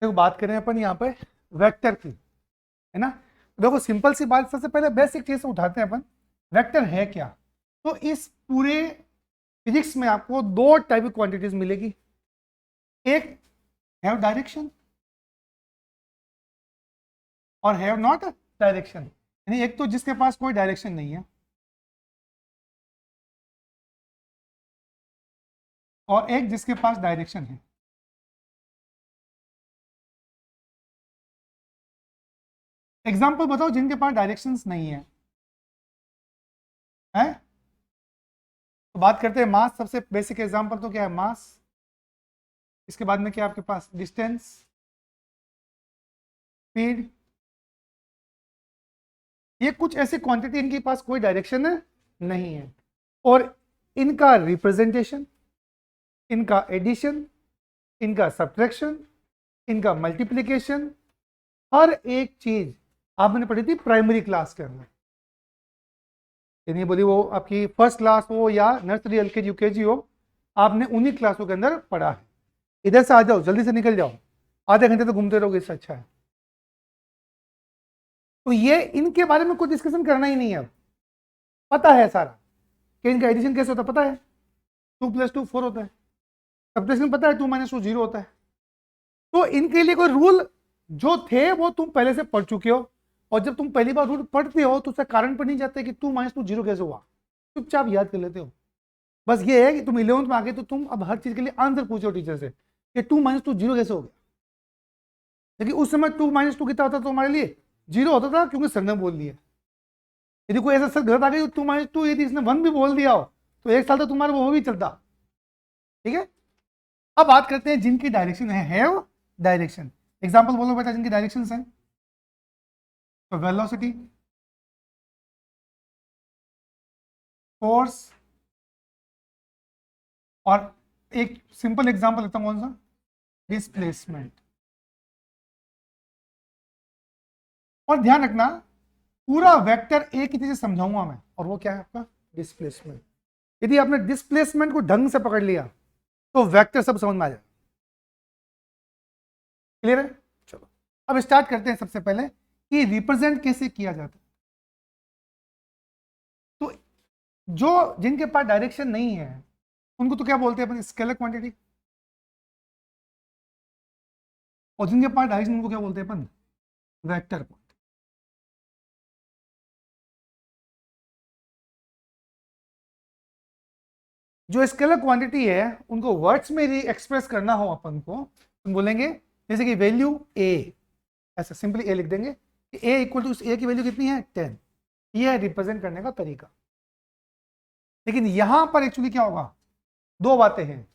देखो बात करें अपन यहाँ पे वेक्टर की, है ना। देखो सिंपल सी बात, सबसे पहले बेसिक चीज उठाते हैं अपन, वेक्टर है क्या। तो इस पूरे फिजिक्स में आपको दो टाइप की क्वांटिटीज मिलेगी, एक हैव डायरेक्शन और हैव नॉट डायरेक्शन। यानी एक तो जिसके पास कोई डायरेक्शन नहीं है और एक जिसके पास डायरेक्शन है। एग्जाम्पल बताओ जिनके पास डायरेक्शंस नहीं है, हैं? तो बात करते हैं मास, सबसे बेसिक एग्जांपल तो क्या है, मास। इसके बाद में क्या आपके पास, डिस्टेंस, स्पीड। ये कुछ ऐसी क्वांटिटी इनके पास कोई डायरेक्शन नहीं है, और इनका रिप्रेजेंटेशन, इनका एडिशन, इनका सब्ट्रैक्शन, इनका मल्टीप्लिकेशन, हर एक चीज आपने पढ़ी थी प्राइमरी क्लास के अंदर। यानी बोली वो आपकी फर्स्ट क्लास हो या नर्सरी एलकेजी यूकेजी हो, आपने उन्हीं क्लासों के अंदर पढ़ा है। इधर से आ जाओ, जल्दी से निकल जाओ, आधे घंटे तो घूमते रहोगे, इससे अच्छा है। तो ये इनके बारे में कोई डिस्कशन करना ही नहीं है, पता है सारा कि इनका एडिशन कैसे होता है, पता है 2 + 2 4 होता है, सब्ट्रैक्शन पता है 2 - 2 0 होता है। तो इनके लिए कोई रूल जो थे वो तुम पहले से पढ़ चुके हो, और जब तुम पहली बार रूल पढ़ते हो तो उसका कारण पर नहीं जाते कि 2 - 2 0 कैसे हुआ, चुपचाप याद कर लेते हो। बस ये है कि तुम 11th में आ गए तो तुम अब हर चीज के लिए आंसर पूछो टीचर से कि 2 - 2 0 कैसे हो गया। लेकिन उस समय 2 - 2 कितना होता था तुम्हारे लिए, 0 होता था, क्योंकि सर ने बोल दिया। यदि कोई ऐसा सर गलत आ गया 2 - 2, यदि इसने 1 भी बोल दिया हो तो एक साल तक तुम्हारा वो भी चलता। ठीक है, अब बात करते हैं जिनकी डायरेक्शन है वो डायरेक्शन। एग्जाम्पल बोलो बेटा जिनकी डायरेक्शन है। तो वेलोसिटी, फोर्स, और एक सिंपल एग्जाम्पल लेता हूं, कौन सा, डिस्प्लेसमेंट। और ध्यान रखना पूरा वेक्टर एक ही चीज समझाऊंगा मैं, और वो क्या है आपका डिस्प्लेसमेंट। यदि आपने डिस्प्लेसमेंट को ढंग से पकड़ लिया तो वेक्टर सब समझ में आ जाए। क्लियर है? चलो अब स्टार्ट करते हैं सबसे पहले कि रिप्रेजेंट कैसे किया जाता है। तो जो जिनके पास डायरेक्शन नहीं है उनको तो क्या बोलते हैं अपन, स्केलर क्वांटिटी। और जिनके पास डायरेक्शन उनको क्या बोलते हैं अपन, वेक्टर क्वांटिटी। जो स्केलर क्वांटिटी है उनको वर्ड्स में एक्सप्रेस करना हो अपन को, हम बोलेंगे जैसे कि वैल्यू ए, ऐसा सिंपली ए लिख देंगे कि ए इक्वल टू, ए की वैल्यू कितनी है 10। ये है रिप्रेजेंट करने का तरीका। लेकिन यहां पर एक्चुअली क्या होगा, दो बातें हैं,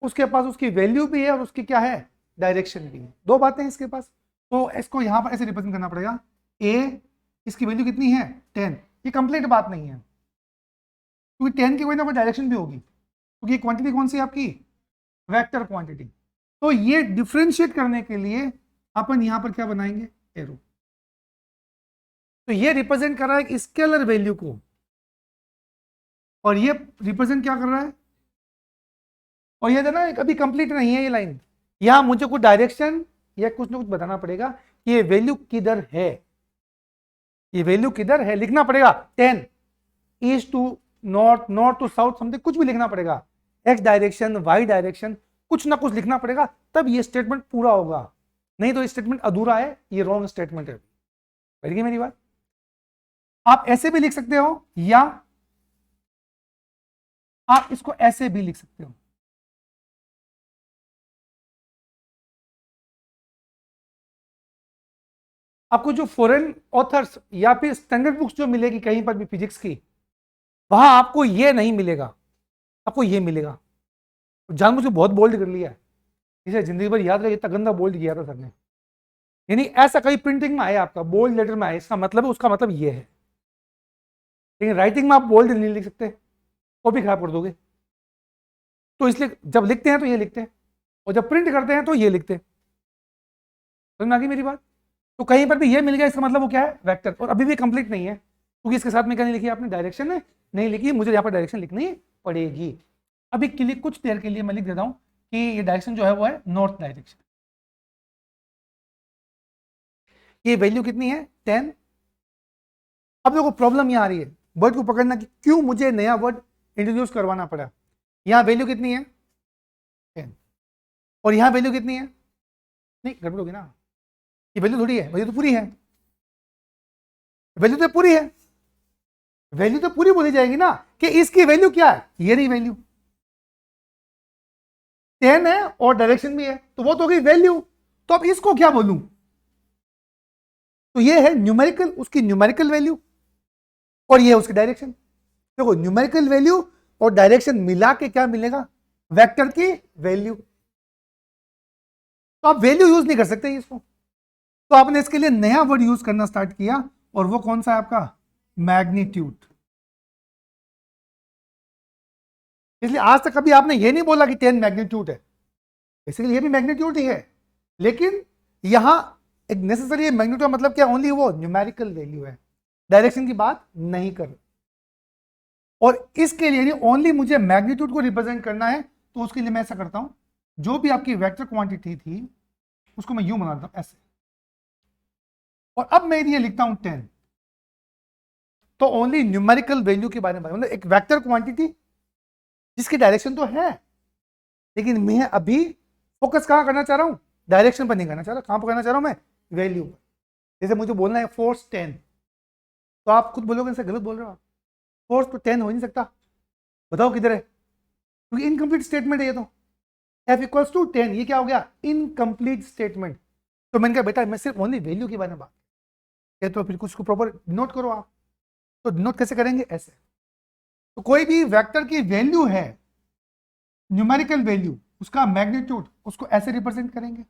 उसके पास उसकी वैल्यू भी है और उसकी क्या है, डायरेक्शन भी है, दो बातें हैं इसके पास। तो इसको यहां पर ऐसे रिप्रेजेंट करना पड़ेगा, ए इसकी वैल्यू कितनी है 10। ये कंप्लीट बात नहीं है, क्योंकि 10 की कोई ना कोई डायरेक्शन भी होगी, क्योंकि क्वांटिटी कौन सी है आपकी, वेक्टर क्वांटिटी। तो ये डिफ्रेंशिएट करने के लिए अपन यहां पर क्या बनाएंगे, एरो। तो ये रिप्रेजेंट कर रहा है स्केलर वैल्यू को, और ये रिप्रेजेंट क्या कर रहा है, और ये ना अभी कंप्लीट नहीं है ये लाइन, यहां मुझे कुछ डायरेक्शन या कुछ ना कुछ बताना पड़ेगा कि ये वैल्यू किधर है, ये वैल्यू किधर है लिखना पड़ेगा। 10 east to north, north to south, something कुछ भी लिखना पड़ेगा, एक्स डायरेक्शन, वाई डायरेक्शन, कुछ ना कुछ लिखना पड़ेगा, तब ये स्टेटमेंट पूरा होगा। नहीं तो स्टेटमेंट अधूरा है, ये रॉन्ग स्टेटमेंट है। समझ गई मेरी बात? आप ऐसे भी लिख सकते हो या आप इसको ऐसे भी लिख सकते हो। आपको जो फॉरेन ऑथर्स या फिर स्टैंडर्ड बुक्स जो मिलेगी कहीं पर भी फिजिक्स की, वहां आपको ये नहीं मिलेगा, आपको ये मिलेगा। जान मुझे बहुत बोल्ड कर लिया है, इसे जिंदगी भर याद रहे, इतना गंदा बोल्ड किया था सर ने। यानी ऐसा कहीं प्रिंटिंग में आया आपका बोल्ड लेटर में आया, इसका मतलब है, उसका मतलब ये है। लेकिन राइटिंग में आप बोल्ड नहीं लिख सकते, कॉपी खराब कर दोगे। तो इसलिए जब लिखते हैं तो ये लिखते हैं, और जब प्रिंट करते हैं तो ये लिखते हैं। समझ में आ गई मेरी बात? तो कहीं पर भी ये मिल गया, इसका मतलब वो क्या है, वेक्टर। और अभी भी कंप्लीट नहीं है, क्योंकि इसके साथ में क्या नहीं लिखी आपने, डायरेक्शन नहीं लिखी, मुझे यहाँ पर डायरेक्शन लिखनी पड़ेगी। अभी के लिए कुछ देर के लिए मैं लिख देता हूँ कि ये डायरेक्शन जो है वो है नॉर्थ डायरेक्शन। ये वैल्यू कितनी है 10। अब देखो प्रॉब्लम यहां आ रही है वर्ड को पकड़ना कि क्यों मुझे नया वर्ड इंट्रोड्यूस करवाना पड़ा। यहां वैल्यू कितनी है 10 और यहां वैल्यू कितनी है, नहीं गड़बड़ होगी ना, ये वैल्यू थोड़ी है, वैल्यू तो पूरी है, वैल्यू तो पूरी है, वैल्यू तो पूरी बोली जाएगी ना कि इसकी वैल्यू क्या है, ये नहीं वैल्यू 10 है और डायरेक्शन भी है तो वो तो होगी वैल्यू। तो अब इसको क्या बोलूं, तो ये है न्यूमेरिकल, उसकी न्यूमेरिकल वैल्यू और ये है उसकी डायरेक्शन। देखो न्यूमेरिकल वैल्यू और डायरेक्शन मिला के क्या मिलेगा, वेक्टर की वैल्यू। तो आप वैल्यू यूज नहीं कर सकते इसको, तो आपने इसके लिए नया वर्ड यूज करना स्टार्ट किया और वो कौन सा है आपका मैग्नीट्यूड। इसलिए आज तक कभी आपने ये नहीं बोला कि 10 मैग्नीट्यूड है, बेसिकली ये भी मैग्नीट्यूड ही है, लेकिन यहां एक नेसेसरी मैग्नीट्यूड का मतलब क्या, ओनली वो न्यूमेरिकल वैल्यू है, डायरेक्शन की बात नहीं कर। और इसके लिए ओनली मुझे मैग्नीट्यूड को रिप्रेजेंट करना है, तो उसके लिए मैं ऐसा करता हूं, जो भी आपकी वेक्टर क्वांटिटी थी उसको मैं यूं बना देता हूं ऐसे, और अब मैं ये लिखता हूं 10, तो ओनली न्यूमेरिकल वैल्यू के बारे में, मतलब एक वेक्टर क्वांटिटी जिसकी डायरेक्शन तो है, लेकिन मैं अभी फोकस कहां करना चाह रहा हूं, डायरेक्शन पर नहीं करना चाह रहा, कहां पर करना चाह रहा हूं मैं, वैल्यू पर। जैसे मुझे बोलना है फोर्स 10, तो आप खुद बोलोगे इनसे गलत बोल रहे हो आप, फोर्स तो 10 हो ही नहीं सकता, बताओ किधर है, क्योंकि इनकम्प्लीट स्टेटमेंट है ये तो, F इक्वल्स टू 10, ये क्या हो गया इनकम्प्लीट स्टेटमेंट। तो मैंने कहा बेटा मैं सिर्फ ओनली वैल्यू के बारे में बात है, तो फिर कुछ को प्रॉपर नोट करो आप, तो नोट कैसे करेंगे ऐसे। तो कोई भी वेक्टर की वैल्यू है न्यूमेरिकल वैल्यू, उसका मैग्नीट्यूड उसको ऐसे रिप्रेजेंट करेंगे।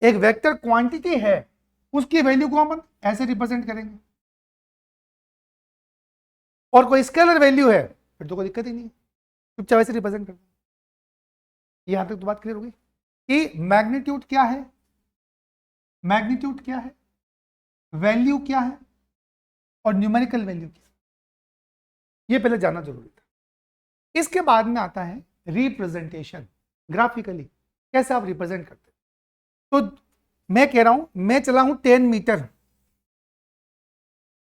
एक वेक्टर क्वांटिटी है उसकी वैल्यू को हम ऐसे रिप्रेजेंट करेंगे, और कोई स्केलर वैल्यू है फिर तो कोई दिक्कत ही नहीं है, चुपचाप ऐसे रिप्रेजेंट करते हैं। यहां तक तो बात क्लियर होगी कि मैग्नीट्यूड क्या है, मैग्नीट्यूड क्या है, वैल्यू क्या है और न्यूमेरिकल वैल्यू क्या है, ये पहले जानना जरूरी था। इसके बाद में आता है रिप्रेजेंटेशन, ग्राफिकली कैसे आप रिप्रेजेंट करते हैं। तो मैं कह रहा हूं मैं चला हूं 10 मीटर,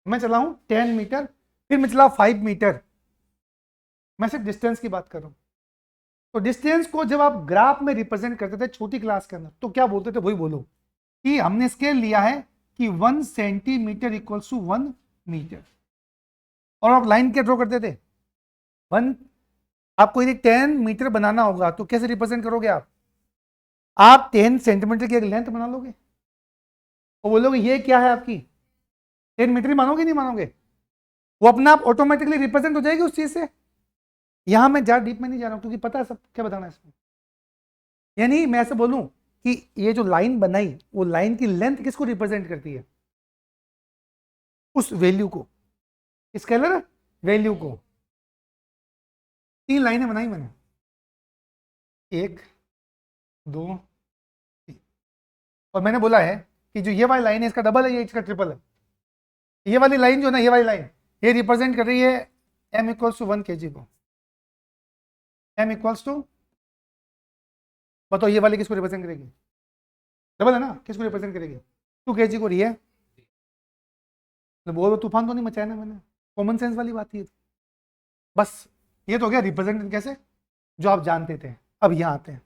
मैं चला हूं 10 मीटर, फिर मैं चला 5 मीटर, मैं सिर्फ डिस्टेंस की बात कर रहा हूं। तो डिस्टेंस को जब आप ग्राफ में रिप्रेजेंट करते थे छोटी क्लास के अंदर, तो क्या बोलते थे, वही बोलो कि हमने स्केल लिया है कि 1 सेंटीमीटर इक्वल्स टू 1 मीटर, और आप लाइन क्या ड्रॉ करते थे 1, आपको यदि 10 मीटर बनाना होगा तो कैसे रिप्रेजेंट करोगे आप 10 सेंटीमीटर की एक लेंथ बना लोगे और बोलोगे ये क्या है आपकी 10 मीटर ही मानोगे, नहीं मानोगे, वो अपना आप ऑटोमेटिकली रिप्रेजेंट हो जाएगी उस चीज से। यहां मैं ज्यादा डीप में नहीं जा रहा हूं क्योंकि पता है सब क्या बताना है इसमें। यानी मैं ऐसे बोलूं कि ये जो लाइन बनाई वो लाइन की लेंथ किसको रिप्रेजेंट करती है, उस वैल्यू को, स्केलर वैल्यू को। 3 लाइनें बनाई मैंने, 1 2 3, और मैंने बोला है कि जो ये वाली लाइन है इसका डबल है, ये इसका ट्रिपल है। ये वाली लाइन जो ना, ये वाली लाइन ये रिप्रेजेंट कर रही है m इक्वल्स टू 1 kg को, m इक्वल्स टू, बताओ ये वाली किसको रिप्रेजेंट करेगी, डबल है ना, किसको रिप्रेजेंट करेगी 2 kg को, रही है। वो तूफान तो नहीं मचाया ना मैंने, कॉमन सेंस वाली बात ही है। बस ये तो हो गया रिप्रेजेंट कैसे, जो आप जानते थे। अब यहां आते हैं,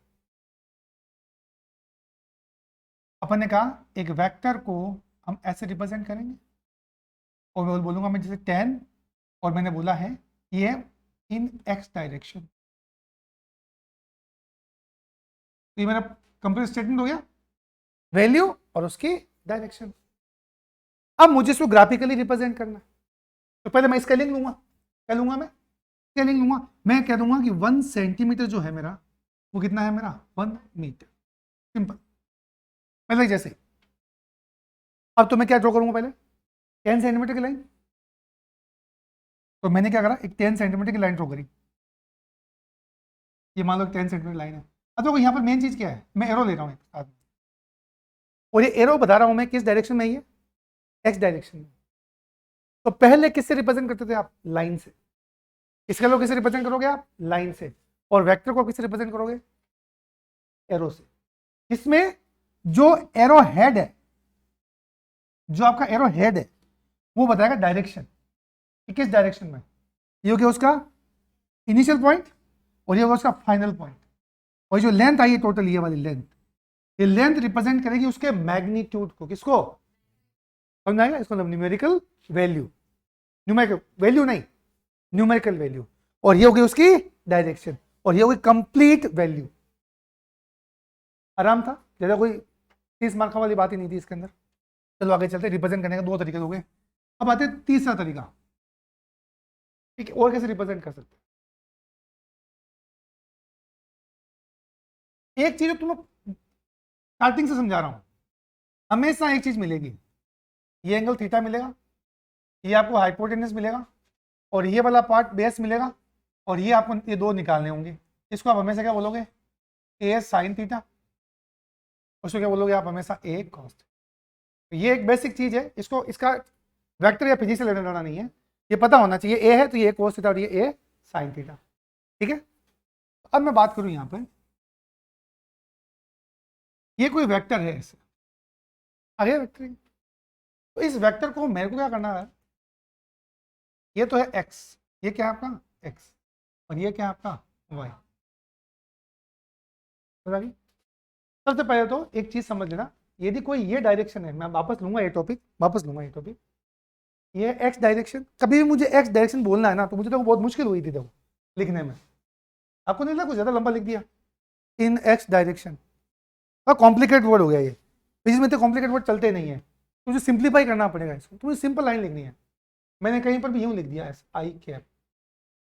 अपन ने कहा एक वेक्टर को हम ऐसे रिप्रेजेंट करेंगे, और मैं बोलूंगा मैं जैसे 10, और मैंने बोला है ये इन x डायरेक्शन, ये मेरा कंप्लीट स्टेटमेंट हो गया, वैल्यू और उसकी डायरेक्शन। अब मुझे इसको ग्राफिकली रिप्रेजेंट करना है, तो पहले मैं स्केलिंग लूंगा, क्या लूंगा मैं, स्केलिंग लूंगा। मैं कह दूंगा कि 1 सेंटीमीटर जो है मेरा, वो कितना है मेरा 1 मीटर, सिंपल। पहले जैसे, अब तो मैं क्या ड्रॉ करूंगा, पहले 10 सेंटीमीटर की लाइन, तो मैंने क्या करा, एक 10 सेंटीमीटर की लाइन ड्रॉ करी, ये मान लो 10 सेंटीमीटर लाइन है। अब देखो यहाँ पर मेन चीज क्या है, मैं एरो ले रहा हूँ साथ में, और ये एरो बता रहा हूं मैं किस डायरेक्शन में, ये एक्स डायरेक्शन में। तो पहले किससे रिप्रेजेंट करते थे आप, लाइन से। इसके लोग किससे रिप्रेजेंट करोगे आप, लाइन से। और वेक्टर को किससे रिप्रेजेंट करोगे, एरो से। इसमें जो एरो हेड है जो आपका एरो हेड है वो बताएगा डायरेक्शन कि किस डायरेक्शन में। ये हो गया उसका इनिशियल पॉइंट और ये होगा उसका फाइनल पॉइंट। और जो लेंथ आई है टोटल, ये वाली लेंथ, ये लेंथ रिप्रेजेंट करेगी उसके मैग्नीट्यूड को। किसको समझ आएगा? इसको न्यूमेरिकल वैल्यू, न्यूमेरिकल वैल्यू नहीं, न्यूमेरिकल वैल्यू। और ये होगी उसकी डायरेक्शन और ये होगी कंप्लीट वैल्यू। आराम था, ज्यादा कोई 30 मार्क वाली बात ही नहीं थी इसके अंदर। चलो आगे चलते, रिप्रेजेंट करने के दो तरीके हो गए। अब आते हैं तीसरा तरीका, ठीक है, और कैसे रिप्रेजेंट कर सकते हैं। एक चीज तुम स्टार्टिंग से समझा रहा हूं, हमेशा एक चीज मिलेगी, ये एंगल थीटा मिलेगा, ये आपको हाइपोटेनस मिलेगा और ये वाला पार्ट बेस मिलेगा और ये आपको ये दो निकालने होंगे। इसको आप हमेशा क्या बोलोगे? ए साइन थीटा। उसको क्या बोलोगे आप? हमेशा ए कॉस। ये एक बेसिक चीज है, इसको इसका वेक्टर या फिजिक्स से लेना देना नहीं है, ये पता होना चाहिए। ए है तो ये कोस थीटा और ये ए साइन थीटा, ठीक है। अब मैं बात करूं यहां पर, ये कोई वेक्टर है ऐसे आगे वेक्टर, तो इस वेक्टर को मेरे को क्या करना है? ये तो है एक्स, ये क्या है आपका एक्स और ये क्या है आपका वाई। सबसे पहले तो एक चीज समझ लेना, यदि कोई ये डायरेक्शन है, मैं वापस लूंगा ये टॉपिक, वापस लूंगा ये टॉपिक, ये एक्स डायरेक्शन। कभी भी मुझे एक्स डायरेक्शन बोलना है ना तो मुझे तो बहुत मुश्किल हुई थी देखो लिखने में। आपको नहीं लगा कुछ ज्यादा लंबा लिख दिया? इन एक्स डायरेक्शन, और कॉम्प्लिकेट वर्ड हो गया ये, इसमें तो कॉम्प्लिकेट वर्ड चलते नहीं है, मुझे सिंप्लीफाई करना पड़ेगा इसको। तो मुझे सिंपल लाइन लिखनी है, मैंने कहीं पर भी यूं लिख दिया एस आई कैप।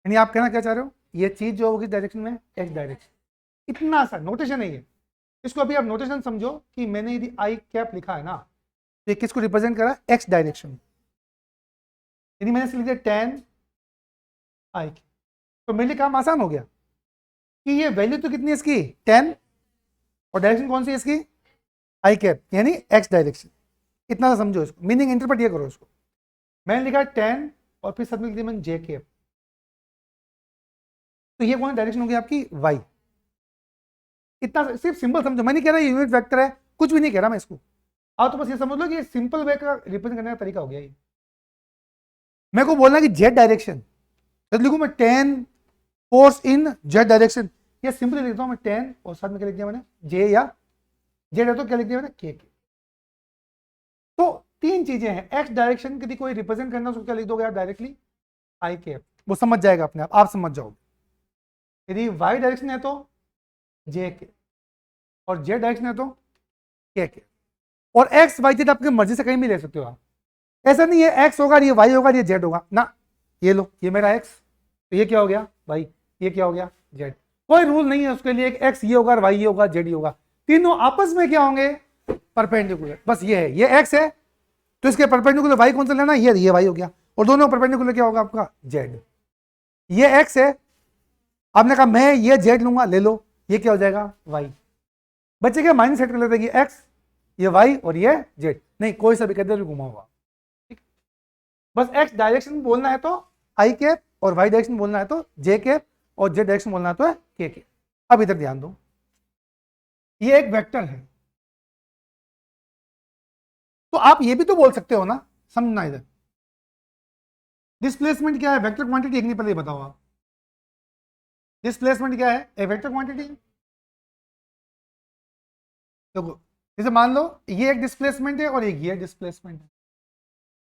यानी आप कहना क्या चाह रहे हो? ये चीज जो होगी डायरेक्शन में एक्स डायरेक्शन, इतना आसान नोटेशन है ये। इसको अभी आप नोटेशन समझो कि मैंने यदि आई कैप लिखा है ना तो ये किसको रिप्रेजेंट करा? X direction. यदि मैंने लिख दिया टेन आई कैप तो मेरे लिए काम आसान हो गया कि ये वैल्यू तो कितनी है इसकी 10 और डायरेक्शन कौन सी है इसकी आई कैप यानी एक्स डायरेक्शन। इतना सा समझो इसको, मीनिंग इंटरप्रेट ये करो इसको। मैंने लिखा 10 और फिर साथ में लिख दिया मैंने जे कैप, तो ये कौन डायरेक्शन होगी आपकी वाई। इतना सिर्फ सिंपल समझो, मैं नहीं कह रहा यूनिट वेक्टर है, कुछ भी नहीं कह रहा मैं इसको। आप तो बस ये समझ लो कि सिंपल वे का रिप्रेजेंट करने का तरीका हो गया ये। मेरे को बोलना कि जेड डायरेक्शन, तो लिखूं मैं 10 फोर्स इन जेड डायरेक्शन, ये सिंपली लिखता हूं मैं 10 और साथ में क्या लिख दिया मैंने जे, या जेड है तो क्या लिख दिया मैंने के। तो तीन चीजें हैं, एक्स डायरेक्शन यदि कोई रिप्रेजेंट करना उसको क्या लिख दोगे आप डायरेक्टली आई के, वो समझ जाएगा अपने आप समझ जाओगे। यदि वाई डायरेक्शन है तो जे के और जेड डायरेक्शन है तो के। और एक्स वाई जेड आपकी मर्जी से कहीं भी ले सकते हो आप, ऐसा नहीं है एक्स होगा ये वाई होगा ये जेड होगा ना। ये लो ये मेरा एक्स, तो ये क्या हो गया वाई, ये क्या हो गया जेड। कोई रूल नहीं है उसके लिए, एक एक्स ये होगा वाई ये होगा जेड ये होगा, तीनों आपस में क्या होंगे परपेंडिकुलर। बस ये है, ये एक्स है तो इसके परपेंडिकुलर वाई कौन सा लेना, ये वाई हो गया, और दोनों परपेंडिकुलर क्या होगा आपका जेड। ये एक्स है, आपने कहा मैं ये जेड लूंगा, ले लो, ये क्या हो जाएगा वाई। बच्चे क्या माइंड सेट कर लेते हैं कि एक्स ये वाई और ये जेड, नहीं कोई सा भी कहते घुमा हुआ। बस एक्स डायरेक्शन बोलना है तो आई कैप और वाई डायरेक्शन बोलना है तो जे कैप और जेड डायरेक्शन बोलना है तो के कैप। अब इधर ध्यान दो, ये एक वेक्टर है तो आप ये भी तो बोल सकते हो ना, समझना इधर डिस्प्लेसमेंट क्या है, वेक्टर क्वांटिटी एक नहीं, पहले बताओ आप डिस्प्लेसमेंट क्या है, ए वेक्टर क्वांटिटी। देखो जैसे मान लो ये एक डिस्प्लेसमेंट है और एक ये डिस्प्लेसमेंट है।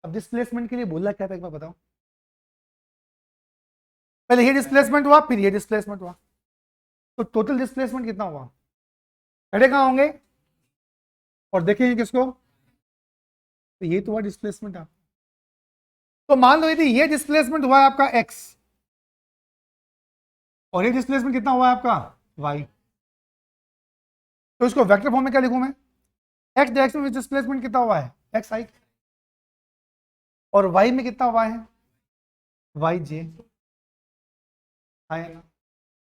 अब डिस्प्लेसमेंट के लिए बोलना क्या था एक बार बताओ, पहले ये डिस्प्लेसमेंट हुआ फिर ये डिस्प्लेसमेंट हुआ, तो टोटल डिस्प्लेसमेंट कितना हुआ, खड़े कहां होंगे और देखेंगे किसको, तो ये तो हुआ डिस्प्लेसमेंट आप। तो मान लो यदि ये डिस्प्लेसमेंट हुआ है आपका x और ये डिस्प्लेसमेंट कितना हुआ है आपका y, तो इसको वेक्टर फॉर्म में क्या लिखूं मैं, x डायरेक्शन में डिस्प्लेसमेंट कितना हुआ है एक्स आई, और y में कितना हुआ है वाई जे,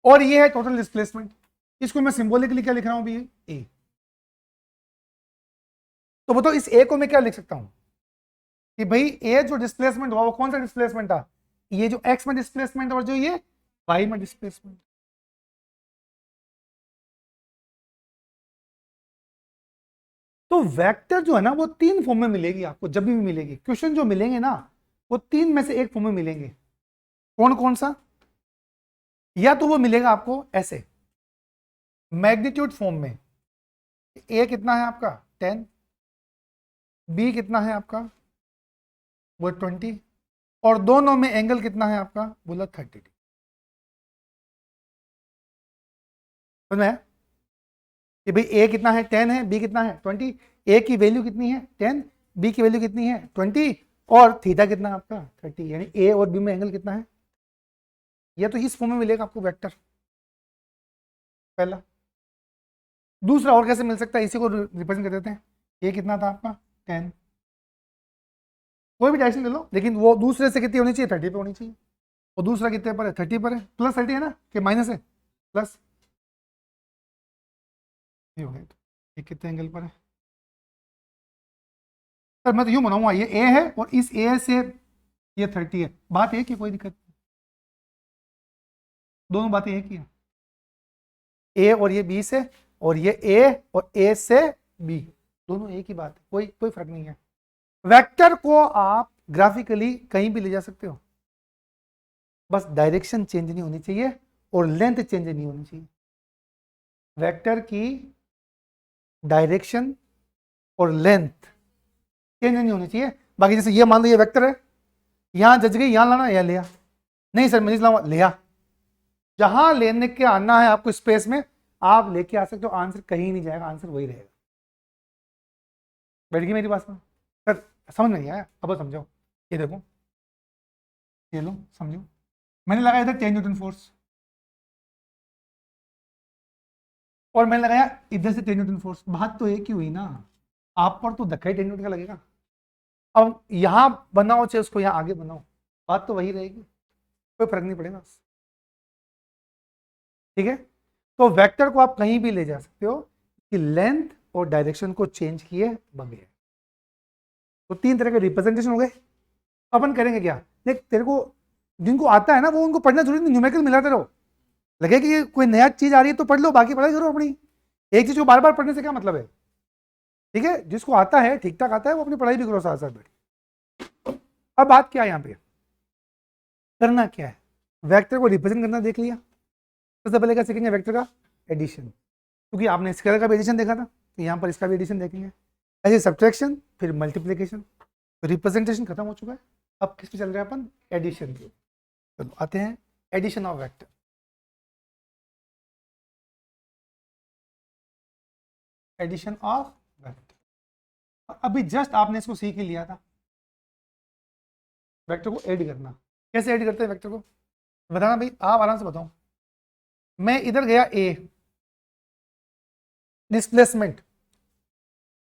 और ये है टोटल डिस्प्लेसमेंट। इसको मैं सिंबॉलिकली क्या लिख रहा हूं अभी ए। तो बताओ इस ए को मैं क्या लिख सकता हूं कि भाई ए जो डिस्प्लेसमेंट हुआ वो कौन सा डिस्प्लेसमेंट था, ये जो एक्स में डिस्प्लेसमेंट और जो ये वाई में डिस्प्लेसमेंट। तो वेक्टर जो है ना वो 3 फॉर्म में मिलेगी आपको, जब भी मिलेगी क्वेश्चन जो मिलेंगे ना वो 3 में से एक फॉर्म में मिलेंगे। कौन कौन सा? या तो वो मिलेगा आपको ऐसे मैग्नीट्यूड फॉर्म में, ए कितना है आपका 10, बी कितना है आपका वो 20, और दोनों में एंगल कितना है आपका बोला 30 डिग्री। समझ में? कि भाई ए कितना है 10 है, बी कितना है 20, ए की वैल्यू कितनी है 10, बी की वैल्यू कितनी है 20, और थीटा कितना है आपका 30, यानी ए और बी में एंगल कितना है। या तो इस फॉर्म में मिलेगा आपको वेक्टर, पहला। दूसरा और कैसे मिल सकता है, इसी को रिप्रेजेंट कर देते हैं। ए कितना था आपका 10, कोई भी डायरेक्शन ले लो, लेकिन वो दूसरे से कितनी होनी चाहिए 30 पे होनी चाहिए, और दूसरा कितने पर है 30 पर है, प्लस 30 है ना कि माइनस है, प्लस। ये हो गया, ये कितने एंगल पर है सर? मैं तो यूं बनाऊंगा, ये ए है और इस ए से ये 30 है, बात एक ही, कोई दिक्कत नहीं, दोनों बातें एक ही है, ए और ये बी से, और ये ए और ए से बी, दोनों एक ही बात है, कोई कोई फर्क नहीं है। वेक्टर को आप ग्राफिकली कहीं भी ले जा सकते हो, बस डायरेक्शन चेंज नहीं होनी चाहिए और लेंथ चेंज नहीं होनी चाहिए। वेक्टर की डायरेक्शन और लेंथ चेंज नहीं होनी चाहिए। बाकी जैसे ये मान लो ये वेक्टर है, यहां जज गई, यहां लाना, यहां लिया, नहीं सर मैं लाऊंगा, लिया, जहां लेने के आना है आपको स्पेस में आप लेके आ सकते हो, आंसर कहीं नहीं जाएगा, आंसर वही रहेगा। बैठ गई मेरी बात में सर? समझ नहीं आया? अब समझो, ये देखो, ये लो समझो, मैंने लगाया इधर 10 न्यूटन फोर्स और मैंने लगाया इधर से 10 न्यूटन फोर्स, बात तो एक ही हुई ना, आप पर तो धक्का ही 10 न्यूटन का लगेगा। अब यहां बनाओ चाहे उसको यहां आगे बनाओ, बात तो वही रहेगी, कोई फर्क नहीं पड़ेगा, ठीक है। तो वेक्टर को आप कहीं भी ले जा सकते हो कि लेंथ और डायरेक्शन को चेंज किए बगैर। तो 3 तरह के रिप्रेजेंटेशन हो गए। अपन करेंगे क्या, देख तेरे को जिनको आता है ना वो उनको पढ़ना जरूरी नहीं, न्यूमेरिकल मिलाते रहो, लगे कि कोई नया चीज आ रही है तो पढ़ लो, बाकी पढ़ाई करो अपनी। एक चीज को बार बार पढ़ने से क्या मतलब है, ठीक है। जिसको आता है ठीक ठाक आता है वो अपनी पढ़ाई भी करो साथ साथ बैठ। अब बात क्या है यहाँ पे, करना क्या है, वेक्टर को रिप्रेजेंट करना देख लिया, सबसे पहले क्या सीखेंगे वेक्टर का एडिशन, क्योंकि आपने स्केलर का भी एडिशन देखा था, तो यहाँ पर इसका भी एडिशन देखेंगे, ऐसे सब्ट्रैक्शन फिर मल्टीप्लिकेशन। तो रिप्रेजेंटेशन खत्म हो चुका है, अब किस पे चल रहे हैं अपन, एडिशन पे। चलो आते हैं addition of vector. Addition of vector, अभी जस्ट आपने इसको सीख ही लिया था, वेक्टर को ऐड करना। कैसे ऐड करते हैं वेक्टर को, बताना भाई, आप आराम से बताओ। मैं इधर गया ए, डिस्प्लेसमेंट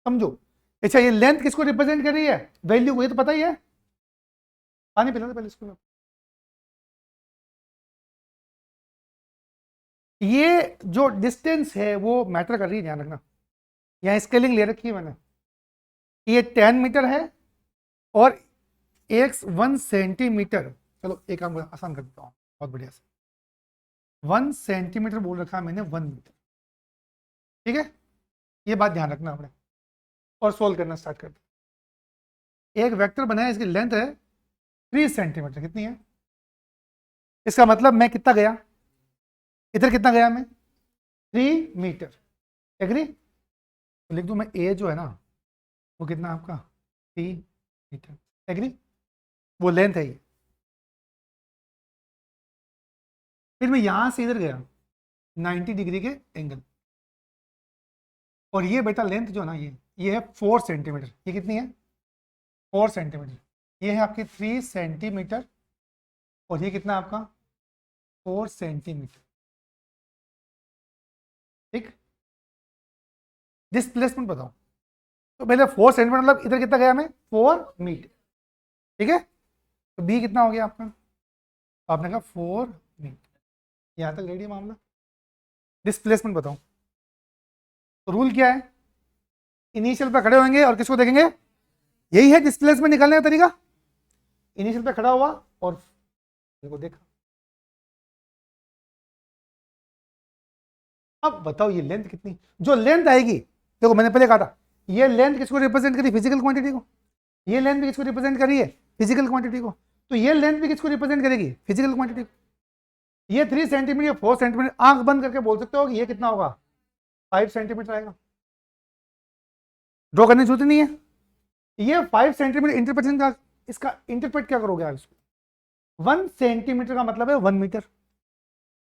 समझो, अच्छा ये लेंथ किसको रिप्रेजेंट कर रही है, वैल्यू को, ये तो पता ही है, पानी पिलाना पहले इसको। ये जो डिस्टेंस है वो मैटर कर रही है, ध्यान रखना, यहाँ स्केलिंग ले रखी है मैंने, ये 10 मीटर है और x 1 सेंटीमीटर, चलो एक काम आसान कर देता हूँ बहुत बढ़िया से, 1 सेंटीमीटर बोल रखा है मैंने, 1 मीटर, ठीक है। ये बात ध्यान रखना आपने, और सोल्व करना स्टार्ट करते हैं। एक वेक्टर बनाया, इसकी लेंथ है 3 सेंटीमीटर, कितनी है, इसका मतलब मैं कितना गया, इधर कितना गया मैं 3 मीटर, एग्री। तो लिख दूं मैं ए जो है ना वो कितना आपका 3 मीटर, एग्री, वो लेंथ है ये। फिर मैं यहां से इधर गया 90 डिग्री के एंगल, और ये बेटा लेंथ जो ना ये है 4 सेंटीमीटर, ये कितनी है 4 सेंटीमीटर, ये है आपकी 3 सेंटीमीटर, और ये कितना आपका 4 सेंटीमीटर, ठीक। डिस्प्लेसमेंट बताओ, तो पहले 4 सेंटीमीटर मतलब इधर कितना गया मैं 4 मीटर, ठीक है। तो बी कितना हो गया आपका, तो आपने कहा 4 मीटर, यहां तक रेडी मामला। डिस्प्लेसमेंट बताओ, तो रूल क्या है, इनिशियल पे खड़े होंगे और किसको देखेंगे, यही है डिस्प्लेसमेंट निकालने का तरीका, इनिशियल पे खड़ा हुआ और देखो देखा। अब बताओ ये लेंथ कितनी, जो लेंथ आएगी, देखो मैंने पहले कहा था ये लेंथ किसको रिप्रेजेंट करी? फिजिकल क्वांटिटी को। ये लेंथ भी किसको रिप्रेजेंट करी है? फिजिकल क्वांटिटी को। तो ये लेंथ भी किसको रिप्रेजेंट करेगी? फिजिकल क्वांटिटी को। ये 3 सेंटीमीटर या 4 सेंटीमीटर, आंख बंद करके बोल सकते हो कि ये कितना होगा? 5 सेंटीमीटर आएगा। ड्रॉ करने की जरूरत नहीं है। ये 5 सेंटीमीटर इंटरप्रेटेशन का, इसका इंटरप्रेट क्या करोगे आप इसको? 1 सेंटीमीटर का मतलब है 1 मीटर।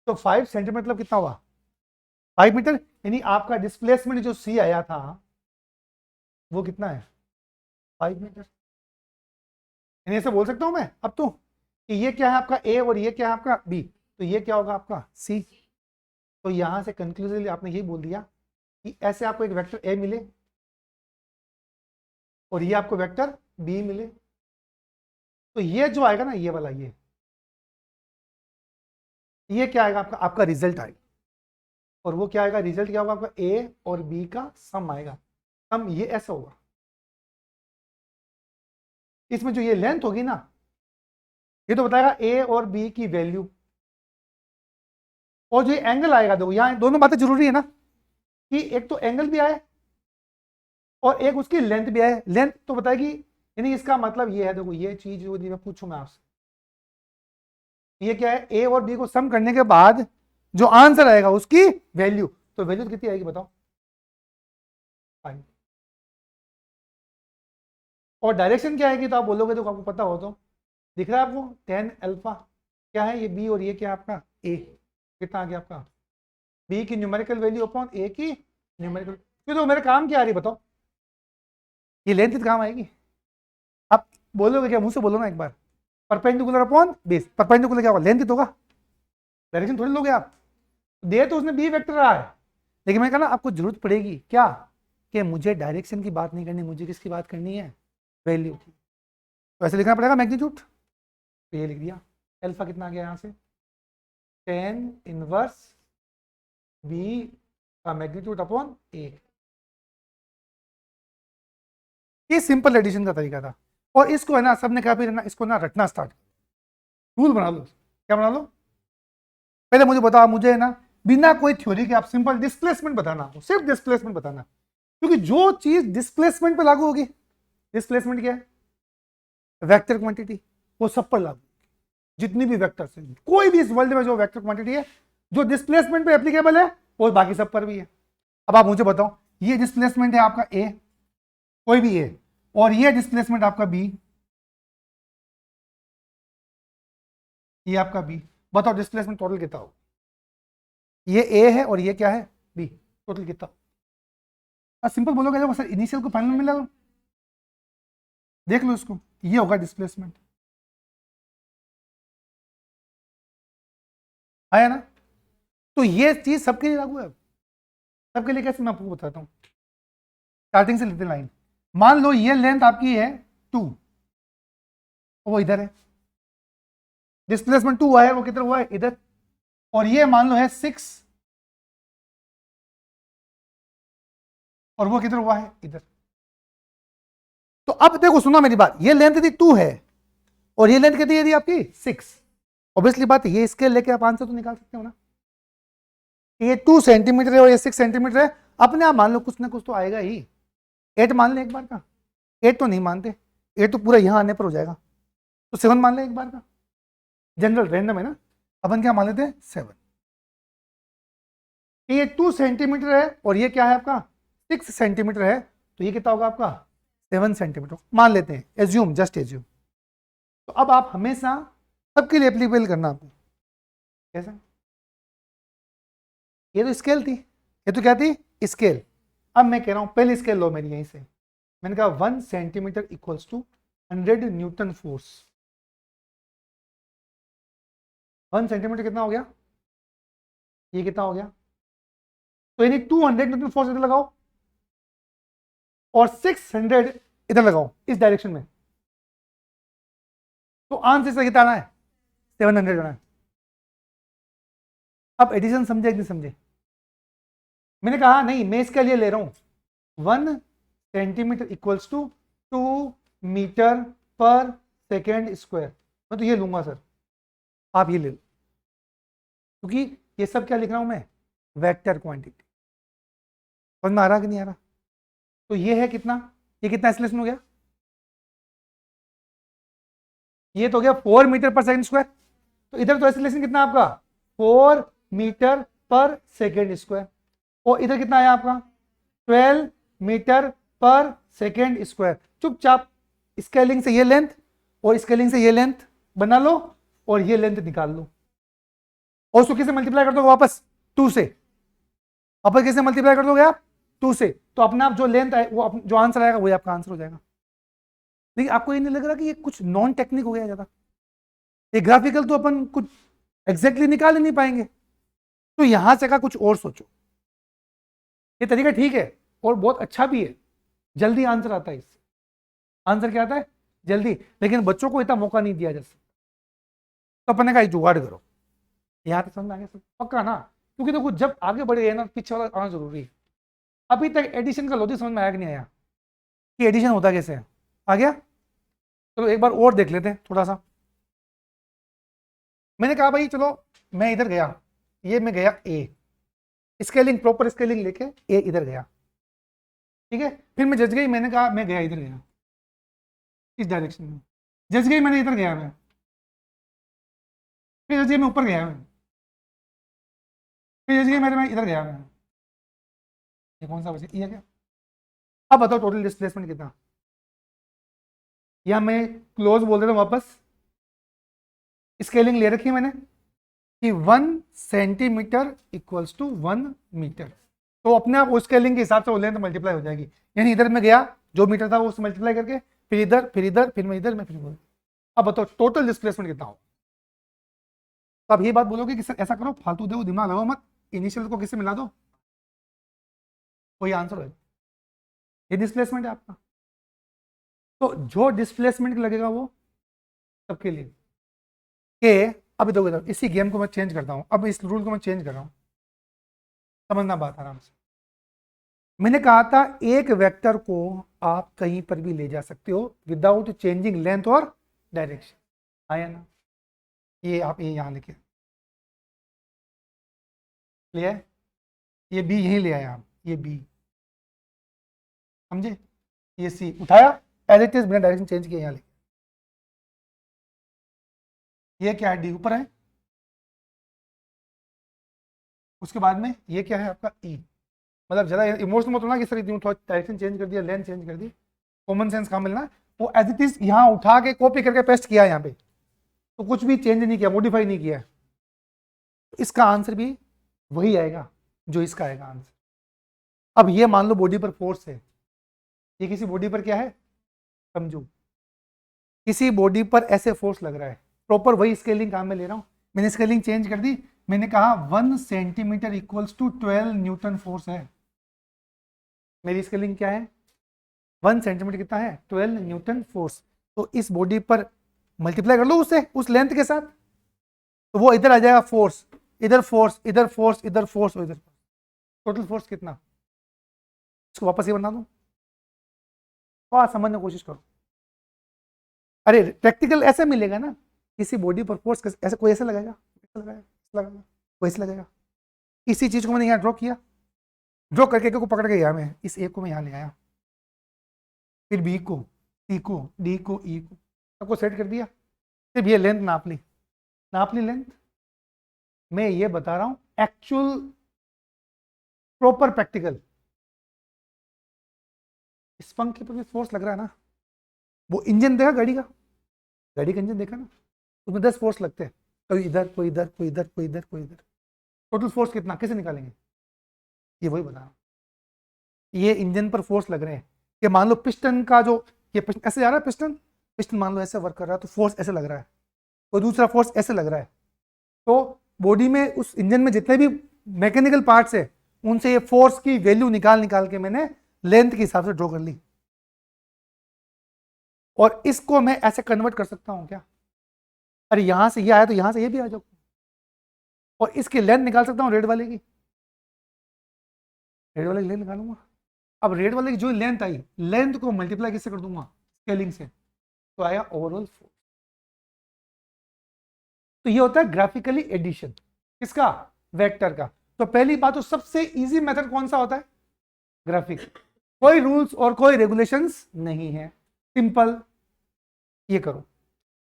तो 5 सेंटीमीटर मतलब कितना होगा? 5 मीटर। यानी आपका डिस्प्लेसमेंट जो सी आया था वो कितना है? 5 मीटर। यानी ऐसे बोल सकता हूं मैं अब तो कि ये क्या है आपका ए और ये क्या है आपका बी, तो ये क्या होगा आपका सी। तो यहां से कंक्लूसिवली आपने यही बोल दिया कि ऐसे आपको एक वेक्टर ए मिले और ये आपको वेक्टर बी मिले, तो ये जो आएगा ना, ये वाला, ये क्या आएगा आपका? आपका रिजल्ट आएगा। और वो क्या आएगा? रिजल्ट क्या होगा आपका? ए और बी का सम आएगा। सम ये ऐसा होगा। इसमें जो ये लेंथ होगी ना, ये तो बताएगा ए और बी की वैल्यू। और जो एंगल आएगा, देखो यहां दोनों बातें जरूरी है ना, कि एक तो एंगल भी आए और एक उसकी लेंथ भी आए। लेंथ तो बताएगी, यानी इसका मतलब ये है, देखो ये चीज जो मैं पूछूं मैं आपसे, ये क्या है? ए और बी को सम करने के बाद जो आंसर आएगा उसकी वैल्यू, तो वैल्यू कितनी आएगी बताओ? 5। और डायरेक्शन क्या आएगी? तो आप बोलोगे, तो आपको पता हो तो दिख रहा है आपको 10 अल्फा क्या है? ये बी और ये क्या है आपका ए। कितना आ गया आपका? बी की न्यूमेरिकल वैल्यू अपॉन ए की न्यूमेरिकल। तो मेरे काम क्या आ रही बताओ? ये लेंथ काम आएगी। आप बोलोगे क्या? मुंह से बोलो ना एक बार। Perpendicular upon base. परपेंडिकुलर क्या होगा? लेंथ होगा। डायरेक्शन थोड़ी लोगे आप। दे तो उसने बी वेक्टर रहा है, लेकिन मैंने कहा ना आपको जरूरत पड़ेगी क्या, कि मुझे डायरेक्शन की बात नहीं करनी, मुझे किसकी बात करनी है? वैल्यू की। तो ऐसे लिखना पड़ेगा मैग्नीट्यूड। तो ये लिख दिया। अल्फा कितना आ गया यहाँ से? 10 इनवर्स बी का मैग्नीट्यूड अपॉन ए। ये सिंपल एडिशन का तरीका था। और इसको है ना, सबने कहा फिर है ना, इसको ना रटना स्टार्ट, रूल बना लो। क्या बना लो? पहले मुझे बताओ, मुझे है ना बिना कोई थ्योरी के आप सिंपल डिस्प्लेसमेंट बताना, सिर्फ डिस्प्लेसमेंट बताना। क्योंकि जो चीज डिस्प्लेसमेंट पे लागू होगी, डिस्प्लेसमेंट क्या है? वेक्टर क्वांटिटी, वो सब पर लागू। जितनी भी वेक्टर्स है, कोई भी इस वर्ल्ड में जो वेक्टर क्वांटिटी है जो डिस्प्लेसमेंट पे एप्लीकेबल है, वो बाकी सब पर भी है। अब आप मुझे बताओ, ये डिस्प्लेसमेंट है आपका ए, कोई भी ए, और ये डिस्प्लेसमेंट आपका बी, ये आपका बी। बताओ डिस्प्लेसमेंट टोटल कितना हो? ये ए है और ये क्या है? बी। टोटल कितना? सिंपल बोलोगे जब सर इनिशियल को फाइनल मिला, देख लो इसको, ये होगा डिस्प्लेसमेंट। आया ना? तो ये चीज सबके लिए लागू है। सबके लिए कैसे, मैं आपको बताता हूँ। स्टार्टिंग से लेते लाइन, मान लो ये लेंथ आपकी है 2, वो इधर है। डिस्प्लेसमेंट 2 है, वो किधर हुआ है? इधर। और ये मान लो है 6, और वो किधर हुआ है? इधर। तो अब देखो, सुनो मेरी बात, ये लेंथ यदि 2 है और ये लेंथ कितनी है आपकी? 6। ऑब्वियसली बात है, ये स्केल लेके आप आंसर तो निकाल सकते हो ना। ये 2 सेंटीमीटर है और ये 6 सेंटीमीटर है, अपने आप मान लो कुछ ना कुछ तो आएगा ही। 8 मान ले एक बार का। 8 तो नहीं मानते, 8 तो पूरा यहां आने पर हो जाएगा। तो 7 मान ले एक बार का। जनरल रैंडम है ना, अपन क्या मान लेते हैं? 7। ये 2 सेंटीमीटर है और ये क्या है आपका? 6 सेंटीमीटर है, तो ये कितना होगा आपका? 7 सेंटीमीटर मान लेते हैं, एज्यूम, जस्ट एज्यूम। तो अब आप हमेशा सबके लिए एप्लीकेबल करना आपको। कैसा? ये तो स्केल थी, ये तो क्या थी? स्केल। अब मैं कह रहा हूं पहली स्केल लो मेरी यहीं से। मैंने कहा 1 centimetre equals to 100 newton force. 1 centimetre कितना हो गया? ये कितना हो गया? तो यानी 200 न्यूटन फोर्स इधर लगाओ और 600 इधर लगाओ, इस डायरेक्शन में। तो आंसर से कितना आना है? 700 आना है। अब एडिशन समझे कि नहीं समझे? मैंने कहा नहीं, मैं इसके लिए ले रहा हूं 1 सेंटीमीटर इक्वल्स टू 2 मीटर पर सेकेंड स्क्वायर। मैं तो ये लूंगा सर, आप ये ले लो, क्योंकि ये सब क्या लिख रहा हूं मैं? Vector quantity. समझ में आ रहा कि नहीं आ रहा? तो ये है कितना, ये कितना एक्सेलरेशन हो गया, ये तो हो गया 4 मीटर पर सेकंड स्क्वायर। तो इधर तो एक्सेलरेशन कितना आपका 4 मीटर पर सेकंड स्क्वायर, और इधर कितना आया आपका 12 मीटर पर सेकंड स्क्वायर। चुपचाप स्केलिंग से ये लेंथ और स्केलिंग से ये लेंथ बना लो और ये लेंथ निकाल लो, और उसको किससे मल्टीप्लाई कर दो वापस 2 से, वापस किससे मल्टीप्लाई कर दोगे आप 2 से, तो अपना आप जो लेंथ आए वो जो आंसर आएगा वही आपका आंसर हो जाएगा। लेकिन आपको ये नहीं लग रहा कि ये कुछ नॉन टेक्निक हो गया ज्यादा, ये ग्राफिकल तो अपन कुछ एग्जैक्टली निकाल ही नहीं पाएंगे, तो यहां से का कुछ और सोचो। ये तरीका ठीक है और बहुत अच्छा भी है, जल्दी आंसर आता है इससे। आंसर क्या आता है जल्दी, लेकिन बच्चों को इतना मौका नहीं दिया जा सकता, तो अपन ने कहा जुगाड़ करो। यहाँ तक समझ आ गया पक्का ना, क्योंकि देखो जब आगे बढ़ गए ना पीछे वाला आना जरूरी है। अभी तक एडिशन का लॉजिक समझ में आया कि नहीं आया कि एडिशन होता कैसे है, आ गया? चलो एक बार और देख लेते हैं थोड़ा सा। मैंने कहा भाई चलो मैं इधर गया, ये मैं गया ए, स्केलिंग प्रॉपर स्केलिंग लेके ए इधर गया, ठीक है, फिर मैं जज गई, मैंने कहा मैं गया इधर गया इस डायरेक्शन में, जज गई मैंने इधर गया मैं, फिर जज गई मैं ऊपर गया मैं, फिर जज गई मैं इधर गया मैं, ये कौन सा बचे, ये क्या? अब बताओ टोटल डिस्प्लेसमेंट कितना, या मैं क्लोज बोल देता हूँ वापस, स्केलिंग ले रखी है मैंने कि 1 सेंटीमीटर इक्वल्स टू 1 मीटर, तो अपने आप स्केलिंग के हिसाब से वो लेंथ मल्टीप्लाई हो जाएगी। यानी इधर में गया जो मीटर था वो उससे मल्टीप्लाई करके, फिर इधर फिर इधर फिर मैं इधर मैं फिर इधर। अब बताओ टोटल डिस्प्लेसमेंट कितना हो। तो अब ये बात बोलोगे कि सर ऐसा करो फालतू दो दिमाग लगाओ मत, इनिशियल को किससे मिला दो, कोई आंसर हो, ये डिस्प्लेसमेंट है आपका। तो जो डिस्प्लेसमेंट लगेगा वो सबके लिए के, अब देखो इसी गेम को मैं चेंज करता हूं, अब इस रूल को मैं चेंज कर रहा हूं, समझना बात आराम से। मैंने कहा था एक वेक्टर को आप कहीं पर भी ले जा सकते हो विदाउट चेंजिंग लेंथ और डायरेक्शन, आया ना? ये आप ये यहां लिखे, लिया है, ये बी यहीं ले आया आप, ये बी समझे, ये सी उठाया एज इट इज बिना डायरेक्शन चेंज किया, यहां लिखे, ये क्या है डी ऊपर है, उसके बाद में ये क्या है आपका ई, मतलब ज़्यादा इमोशनल मत होना कि सर थोड़ा डायरेक्शन चेंज कर दिया लेंथ चेंज कर दी, कॉमन सेंस काम मिलना, वो एज इट इज यहाँ उठा के कॉपी करके पेस्ट किया यहाँ पे, तो कुछ भी चेंज नहीं किया, मॉडिफाई नहीं किया, इसका आंसर भी वही आएगा जो इसका आएगा आंसर। अब ये मान लो बॉडी पर फोर्स है, ये किसी बॉडी पर क्या है समझो, किसी बॉडी पर ऐसे फोर्स लग रहा है, प्रॉपर वही स्केलिंग काम में ले रहा हूँ, मैंने स्केलिंग चेंज कर दी, मैंने कहा 1 centimetre equals to 12 newton force है, मेरी स्केलिंग क्या है 1 सेंटीमीटर कितना है 12 न्यूटन फोर्स, तो इस बॉडी पर मल्टीप्लाई कर लो उससे उस लेंथ के साथ, तो वो इधर आ जाएगा फोर्स, इधर फोर्स इधर फोर्स इधर फोर्स इधर, टोटल फोर्स कितना, इसको वापस ये बना दो, थोड़ा समझने की कोशिश करो। अरे प्रैक्टिकल ऐसे मिलेगा ना, किसी बॉडी पर फोर्स ऐसे कोई ऐसे लगाएगा, ऐसे लगाएगा, लगाएगा, कोई ऐसे लगेगा, इसी चीज को मैंने यहाँ ड्रॉ किया, ड्रॉ करके को पकड़ के गया मैं, इस ए को मैं यहाँ ले आया, फिर बी को सी को डी को ई को सबको सेट कर दिया, सिर्फ ये लेंथ नाप ली लेंथ, मैं ये बता रहा हूं एक्चुअल प्रॉपर प्रैक्टिकल, इस पंखे पर भी फोर्स लग रहा है ना, वो इंजन देखा गाड़ी का इंजन देखा ना, उसमें 10 फोर्स लगते हैं, कोई इधर कोई इधर कोई इधर कोई इधर कोई इधर, टोटल फोर्स कितना कैसे निकालेंगे, ये वही बता रहा हूं, ये इंजन पर फोर्स लग रहे हैं कि मान लो पिस्टन का जो ये पिस्टन ऐसे जा रहा है, पिस्टन मान लो ऐसे वर्क कर रहा है तो फोर्स ऐसे लग रहा है, कोई दूसरा फोर्स ऐसे लग रहा है, तो बॉडी में उस इंजन में जितने भी मैकेनिकल पार्ट्स है उनसे ये फोर्स की वैल्यू निकाल के मैंने लेंथ के हिसाब से ड्रॉ कर ली, और इसको मैं ऐसे कन्वर्ट कर सकता हूं क्या, अरे यहां से ये आया तो यहां से ये भी आ जाओ, और इसकी लेंथ निकाल सकता हूं रेड वाले की लेंथ निकालूंगा। अब रेड वाले की जो लेंथ आई, लेंथ को मल्टीप्लाई किससे कर दूंगा स्केलिंग से, तो आया ओवरऑल फोर्स। तो ये होता है ग्राफिकली एडिशन, किसका वेक्टर का। तो पहली बात तो सबसे इजी मेथड कौन सा होता है ग्राफिक, कोई रूल्स और कोई रेगुलेशंस नहीं है, सिंपल, ये करो।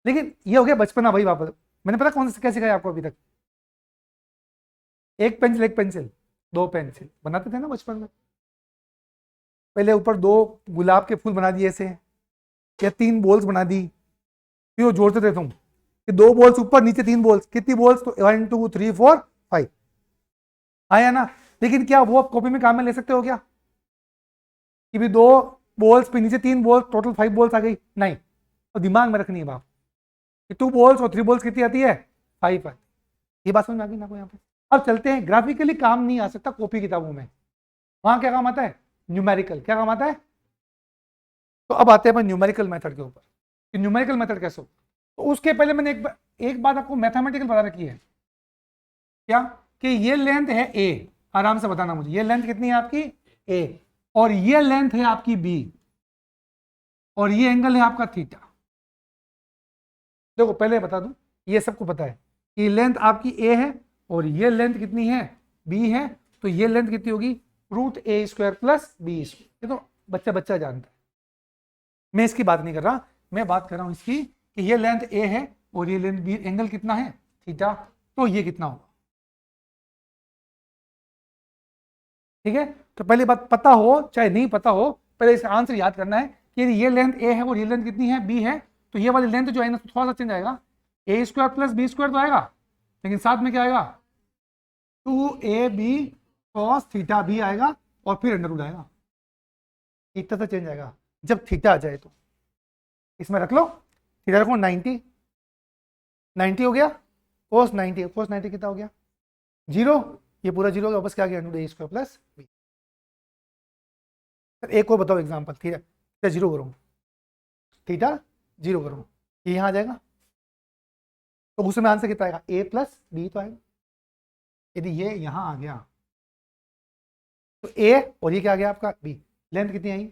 लेकिन ये हो गया बचपना भाई, वापस मैंने पता कौन सा क्या सिखाया आपको अभी तक, एक पेंसिल एक पेंसिल, दो पेंसिल बनाते थे ना बचपन में। पहले ऊपर दो गुलाब के फूल बना दिए ऐसे, या तीन बॉल्स बना दी, फिर वो जोड़ते थे तुम कि दो बॉल्स ऊपर नीचे तीन बॉल्स, कितनी बॉल्स, तो 1 2 3 4 5 आया ना। लेकिन क्या वो आप कॉपी में काम में ले सकते हो क्या, कि भी दो बॉल्स पे नीचे तीन बॉल्स, टोटल 5 बॉल्स आ गई, नहीं। तो दिमाग में रखनी है बात कि 2 बॉल्स और 3 बॉल्स कितनी आती है, 5 आती है। ये बात समझ में आ गई ना को यहाँ पे। अब चलते हैं, ग्राफिकली काम नहीं आ सकता कॉपी किताबों में, वहां क्या काम आता है, न्यूमेरिकल। क्या काम आता है, तो अब आते हैं अपन न्यूमेरिकल मेथड के ऊपर कि न्यूमेरिकल मेथड कैसे हो। तो उसके पहले मैंने एक बात आपको मैथमेटिकल बता रखी है, क्या, कि ये लेंथ है ए, आराम से बताना मुझे, ये लेंथ कितनी है आपकी ए, और ये लेंथ है आपकी बी, और ये एंगल है आपका थीटा। देखो पहले बता दूं, ये सबको पता है कि लेंथ आपकी ए है और ये लेंथ कितनी है, बी है, तो ये लेंथ कितनी होगी, √a² प्लस बी स्क्वायर। ये तो बच्चा बच्चा जानता है, मैं इसकी बात नहीं कर रहा, मैं बात कर रहा हूं इसकी कि ये लेंथ ए है और ये लेंथ बी, एंगल कितना है, थीटा, तो ये कितना होगा। ठीक है, तो पहली बात पता हो चाहे नहीं पता हो, पहले इसका आंसर याद करना है कि ये लेंथ ए है और ये लेंथ कितनी है, बी है, तो ये वाली लेंथ जो है ना थोड़ा सा चेंज आएगा, a² प्लस बी स्क्वायर तो आएगा, लेकिन साथ में क्या आएगा, 2ab cos थीटा भी आएगा, और फिर अंडर रूट आएगा, इतना सा चेंज आएगा जब थीटा आ जाए। तो इसमें रख लो, थीटा रखो 90, 90 हो गया, cos 90 कितना हो गया, 0, ये पूरा 0 हो गया, वापस क्या गया, √a² प्लस बी। एक और बताओ एग्जांपल, थीटा 0 करो, थीटा 0 करो, ये यहाँ आ जाएगा, तो उसमें आंसर कितना आएगा, a प्लस बी तो आएगा। यदि ये यहाँ आ गया तो a और ये क्या आ गया आपका b, लेंथ कितनी आई,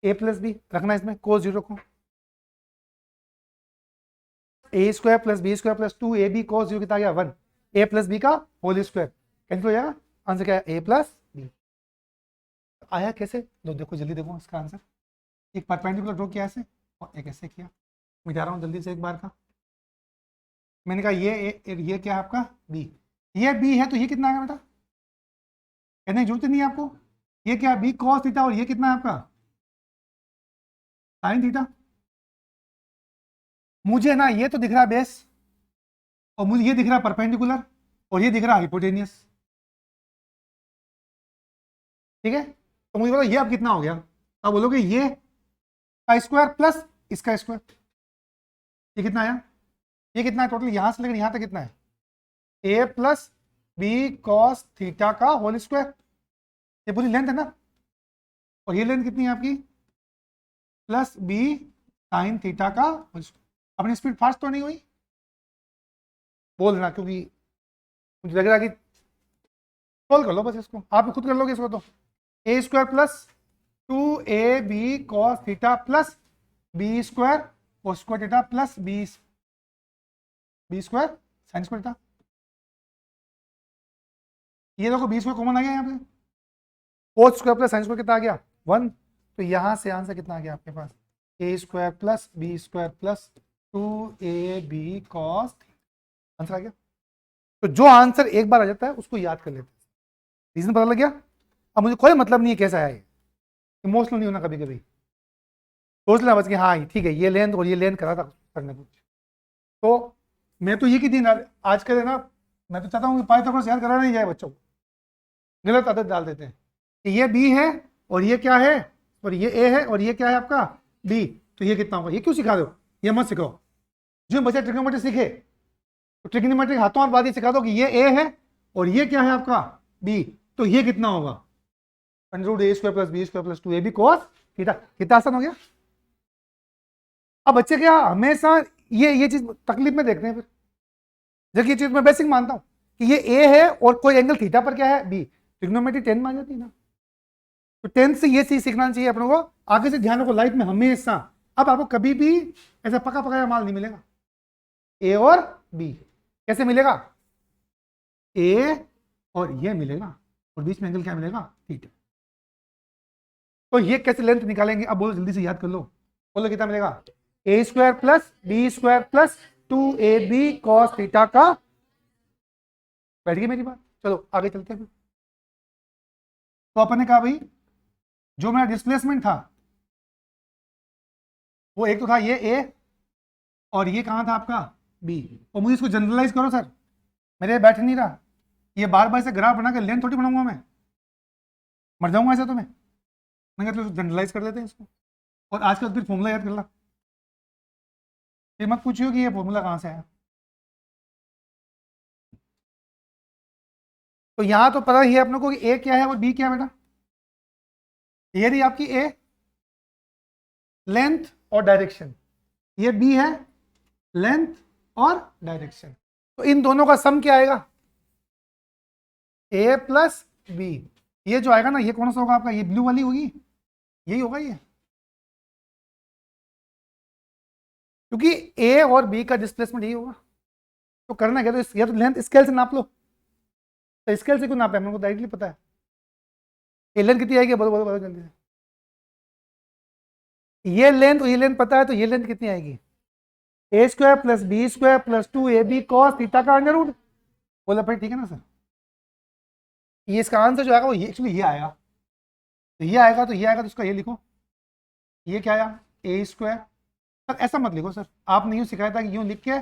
a प्लस बी रखना, इसमें cos 0 को, a² plus b² plus 2ab cos 0 कितना आ गया 1, a प्लस बी का होल स्क्वायर, कैंसिल हो जाएगा, आंसर क्या है a प्लस बी। आया कैसे, लो देखो जल्दी देखो इसका आंसर, एक परपेंडिकुलर ड्रॉ किया ऐसे और एक ऐसे किया, मिटा रहा हूँ जल्दी से एक बार का। मैंने कहा ये क्या है आपका b, ये b है तो ये कितना आएगा बेटा, कहने की जरूरत नहीं है आपको, ये क्या b cos थीटा, और ये कितना है आपका sin थीटा। मुझे ना ये तो दिख रहा है बेस, और मुझे ये दिख रहा है परपेंडिकुलर, और ये दिख रहा है हाइपोटेनियस। ठीक है, तो मुझे बताओ ये अब कितना हो गया, अब बोलोगे ये का स्क्वायर प्लस इसका स्क्वायर, ये कितना आया, ये कितना है टोटल यहां से लेकर यहां तक कितना है, a plus B cos theta का होल स्क्वायर, ये पूरी लेंथ है ना, और ये लेंथ कितनी है आपकी, प्लस बी साइन थीटा का होल स्क्वायर। अपनी स्पीड फास्ट तो नहीं हुई, बोल देना, क्योंकि मुझे लग रहा है कि सोल्व कर लो बस इसको, आप खुद कर लोगे इसको, तो a² plus 2ab cos theta plus b² cos square theta plus b² sine square theta. ये देखो b² कॉमन आ गया यहाँ पे, cos square plus sine square कितना आ गया 1, तो यहाँ से आंसर कितना आ गया आपके पास, a² plus b² plus 2ab cos, answer आ गया। तो जो आंसर एक बार आ जाता है उसको याद कर लेते हैं, रीजन पता लग गया। अब मुझे कोई मतलब नहीं है कैसा है, इमोशनल नहीं होना कभी कभी, सोच लेना बस कि हाँ ठीक है ये लेंथ और ये लेंथ करा था करने कुछ। तो मैं तो ये कि दिन आज कल है ना, मैं तो चाहता हूँ कि पाइथागोरस याद करा नहीं जाए बच्चों को, गलत आदत डाल देते हैं कि ये बी है और ये क्या है, और ये ए है और ये क्या है आपका बी, तो ये कितना होगा, ये क्यों सिखा दो, ये मत सिखाओ। जो बच्चा ट्रिग्नोमेट्री सीखे तो ट्रिग्नोमेट्री हाथों और बाद ही सिखा दो कि ये ए है और ये क्या है आपका बी, तो ये कितना होगा, √a² plus b² plus 2ab cos theta. कितना आसान हो गया। अब बच्चे क्या हमेशा ये चीज तकलीफ में देखते हैं, फिर जबकि ये चीज मैं बेसिक मानता हूं कि ये ए है और कोई एंगल थीटा पर क्या है बी, ट्रिग्नोमेट्री 10 में आ जाती है ना, तो 10 से ये चीज सीखना चाहिए अपने को। आगे से ध्यान रखो लाइफ में हमेशा, अब आपको कभी भी ऐसा पका पकाया माल नहीं मिलेगा, ए और बी कैसे मिलेगा, ए और ये मिलेगा और बीच में एंगल क्या मिलेगा थीटा। तो ये कैसे लेंथ निकालेंगे, अब बोलो जल्दी से याद कर लो, बोलो कितना मिलेगा, A square plus B square plus 2ab cos theta का, बैठ गई मेरी बात। चलो आगे चलते हैं। तो अपन ने कहा भाई जो मेरा डिस्प्लेसमेंट था वो एक तो था ये ए, और ये कहाँ था आपका बी, और मुझे इसको जनरलाइज करो सर, मेरे बैठ नहीं रहा, ये बार बार से ग्राफ बना के लेंथ थोड़ी बनाऊंगा मैं, मर जाऊंगा ऐसे तो मैं कहता हूँ जनरलाइज कर देते हैं इसको, और आज का फिर फॉर्मूला याद कर ला, फिर मत पूछियो कि ये फॉर्मूला कहाँ से आया। तो यहां तो पता ही है अपने को कि ए क्या है और बी क्या है बेटा, ये रही आपकी ए लेंथ और डायरेक्शन, ये बी है लेंथ और डायरेक्शन, तो इन दोनों का सम क्या आएगा, ए प्लस बी, ये जो आएगा ना ये कौन सा होगा आपका, ये ब्लू वाली होगी, यही होगा ये, क्योंकि ए और बी का डिस्प्लेसमेंट यही होगा। तो करना क्या, तो या तो लेंथ स्केल से नाप लो, तो स्केल से क्यों नापे, हमको डायरेक्टली पता है ये लेंथ कितनी आएगी, बोलो बोलो बोलो जल्दी से, ये लेंथ और ये लेंथ पता है, तो ये लेंथ कितनी आएगी, A square plus B square plus 2ab cos theta का अंडर रूट, बोला भाई ठीक है ना सर, ये इसका आंसर जो आएगा वो ये एक्चुअली ये आएगा, तो ये आएगा तो ये आएगा, तो इसका ये लिखो, ये क्या आया ए स्क्वायर, सर ऐसा मत लिखो सर, आपने यूं सिखाया था कि यूं लिख के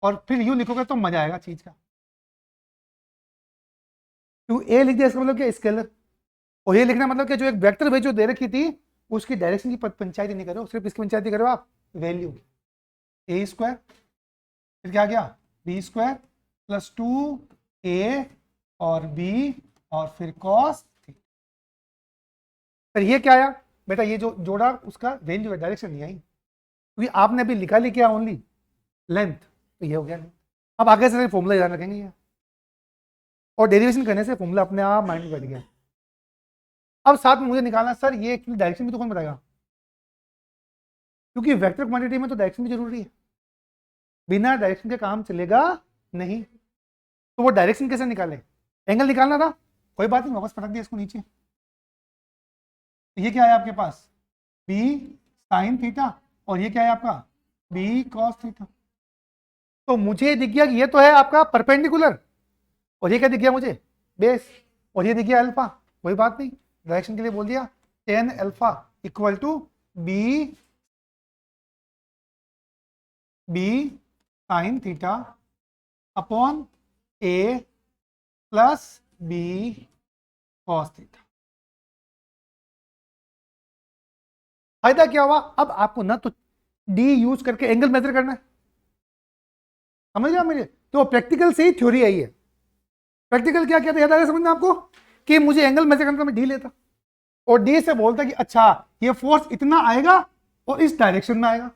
और फिर यूं लिखोगे तो मजा आएगा चीज का, टू ए लिख दिया इसका मतलब क्या स्केलर, और ये लिखना मतलब कि जो एक वेक्टर वैल्यू जो दे रखी थी उसकी डायरेक्शन की पंचायती नहीं करो, सिर्फ इसकी पंचायती करो आप, वैल्यू ए स्क्वायर, फिर क्या गया बी स्क्वायर प्लस 2a और b और फिर कॉस, फिर ये क्या आया बेटा, ये जो जोड़ा उसका वैल्यू है, डायरेक्शन नहीं आई, क्योंकि आपने अभी लिखा लिखा ओनली लेंथ, तो ये हो गया। अब आगे से फॉर्मूला याद रखेंगे ये, और डेरिवेशन करने से फॉर्मूला अपने आप माइंड में बैठ गया। अब साथ में मुझे निकालना सर ये डायरेक्शन भी तो कौन बताएगा, क्योंकि वेक्टर क्वांटिटी में तो डायरेक्शन भी जरूरी है, बिना डायरेक्शन के काम चलेगा नहीं, तो वो डायरेक्शन कैसे निकाले, एंगल निकालना था, कोई बात नहीं वापस पटक दिया इसको नीचे, ये क्या है आपके पास b साइन थीटा, और ये क्या है आपका b कॉस थीटा, तो मुझे दिख गया कि ये तो है आपका परपेंडिकुलर, और ये क्या दिख गया मुझे बेस, और ये दिख गया अल्फा, कोई बात नहीं डायरेक्शन के लिए बोल दिया tan alpha equal to b sine theta upon a plus b cos theta. फायदा क्या हुआ, अब आपको ना तो d यूज करके एंगल मेजर करना है, समझ रहे मेरे, तो प्रैक्टिकल से ही थ्योरी आई है, प्रैक्टिकल क्या क्या था याद आ गया समझना आपको, कि मुझे एंगल मेजर करना, मैं डी लेता और डी से बोलता कि अच्छा ये फोर्स इतना आएगा और इस डायरेक्शन में आएगा,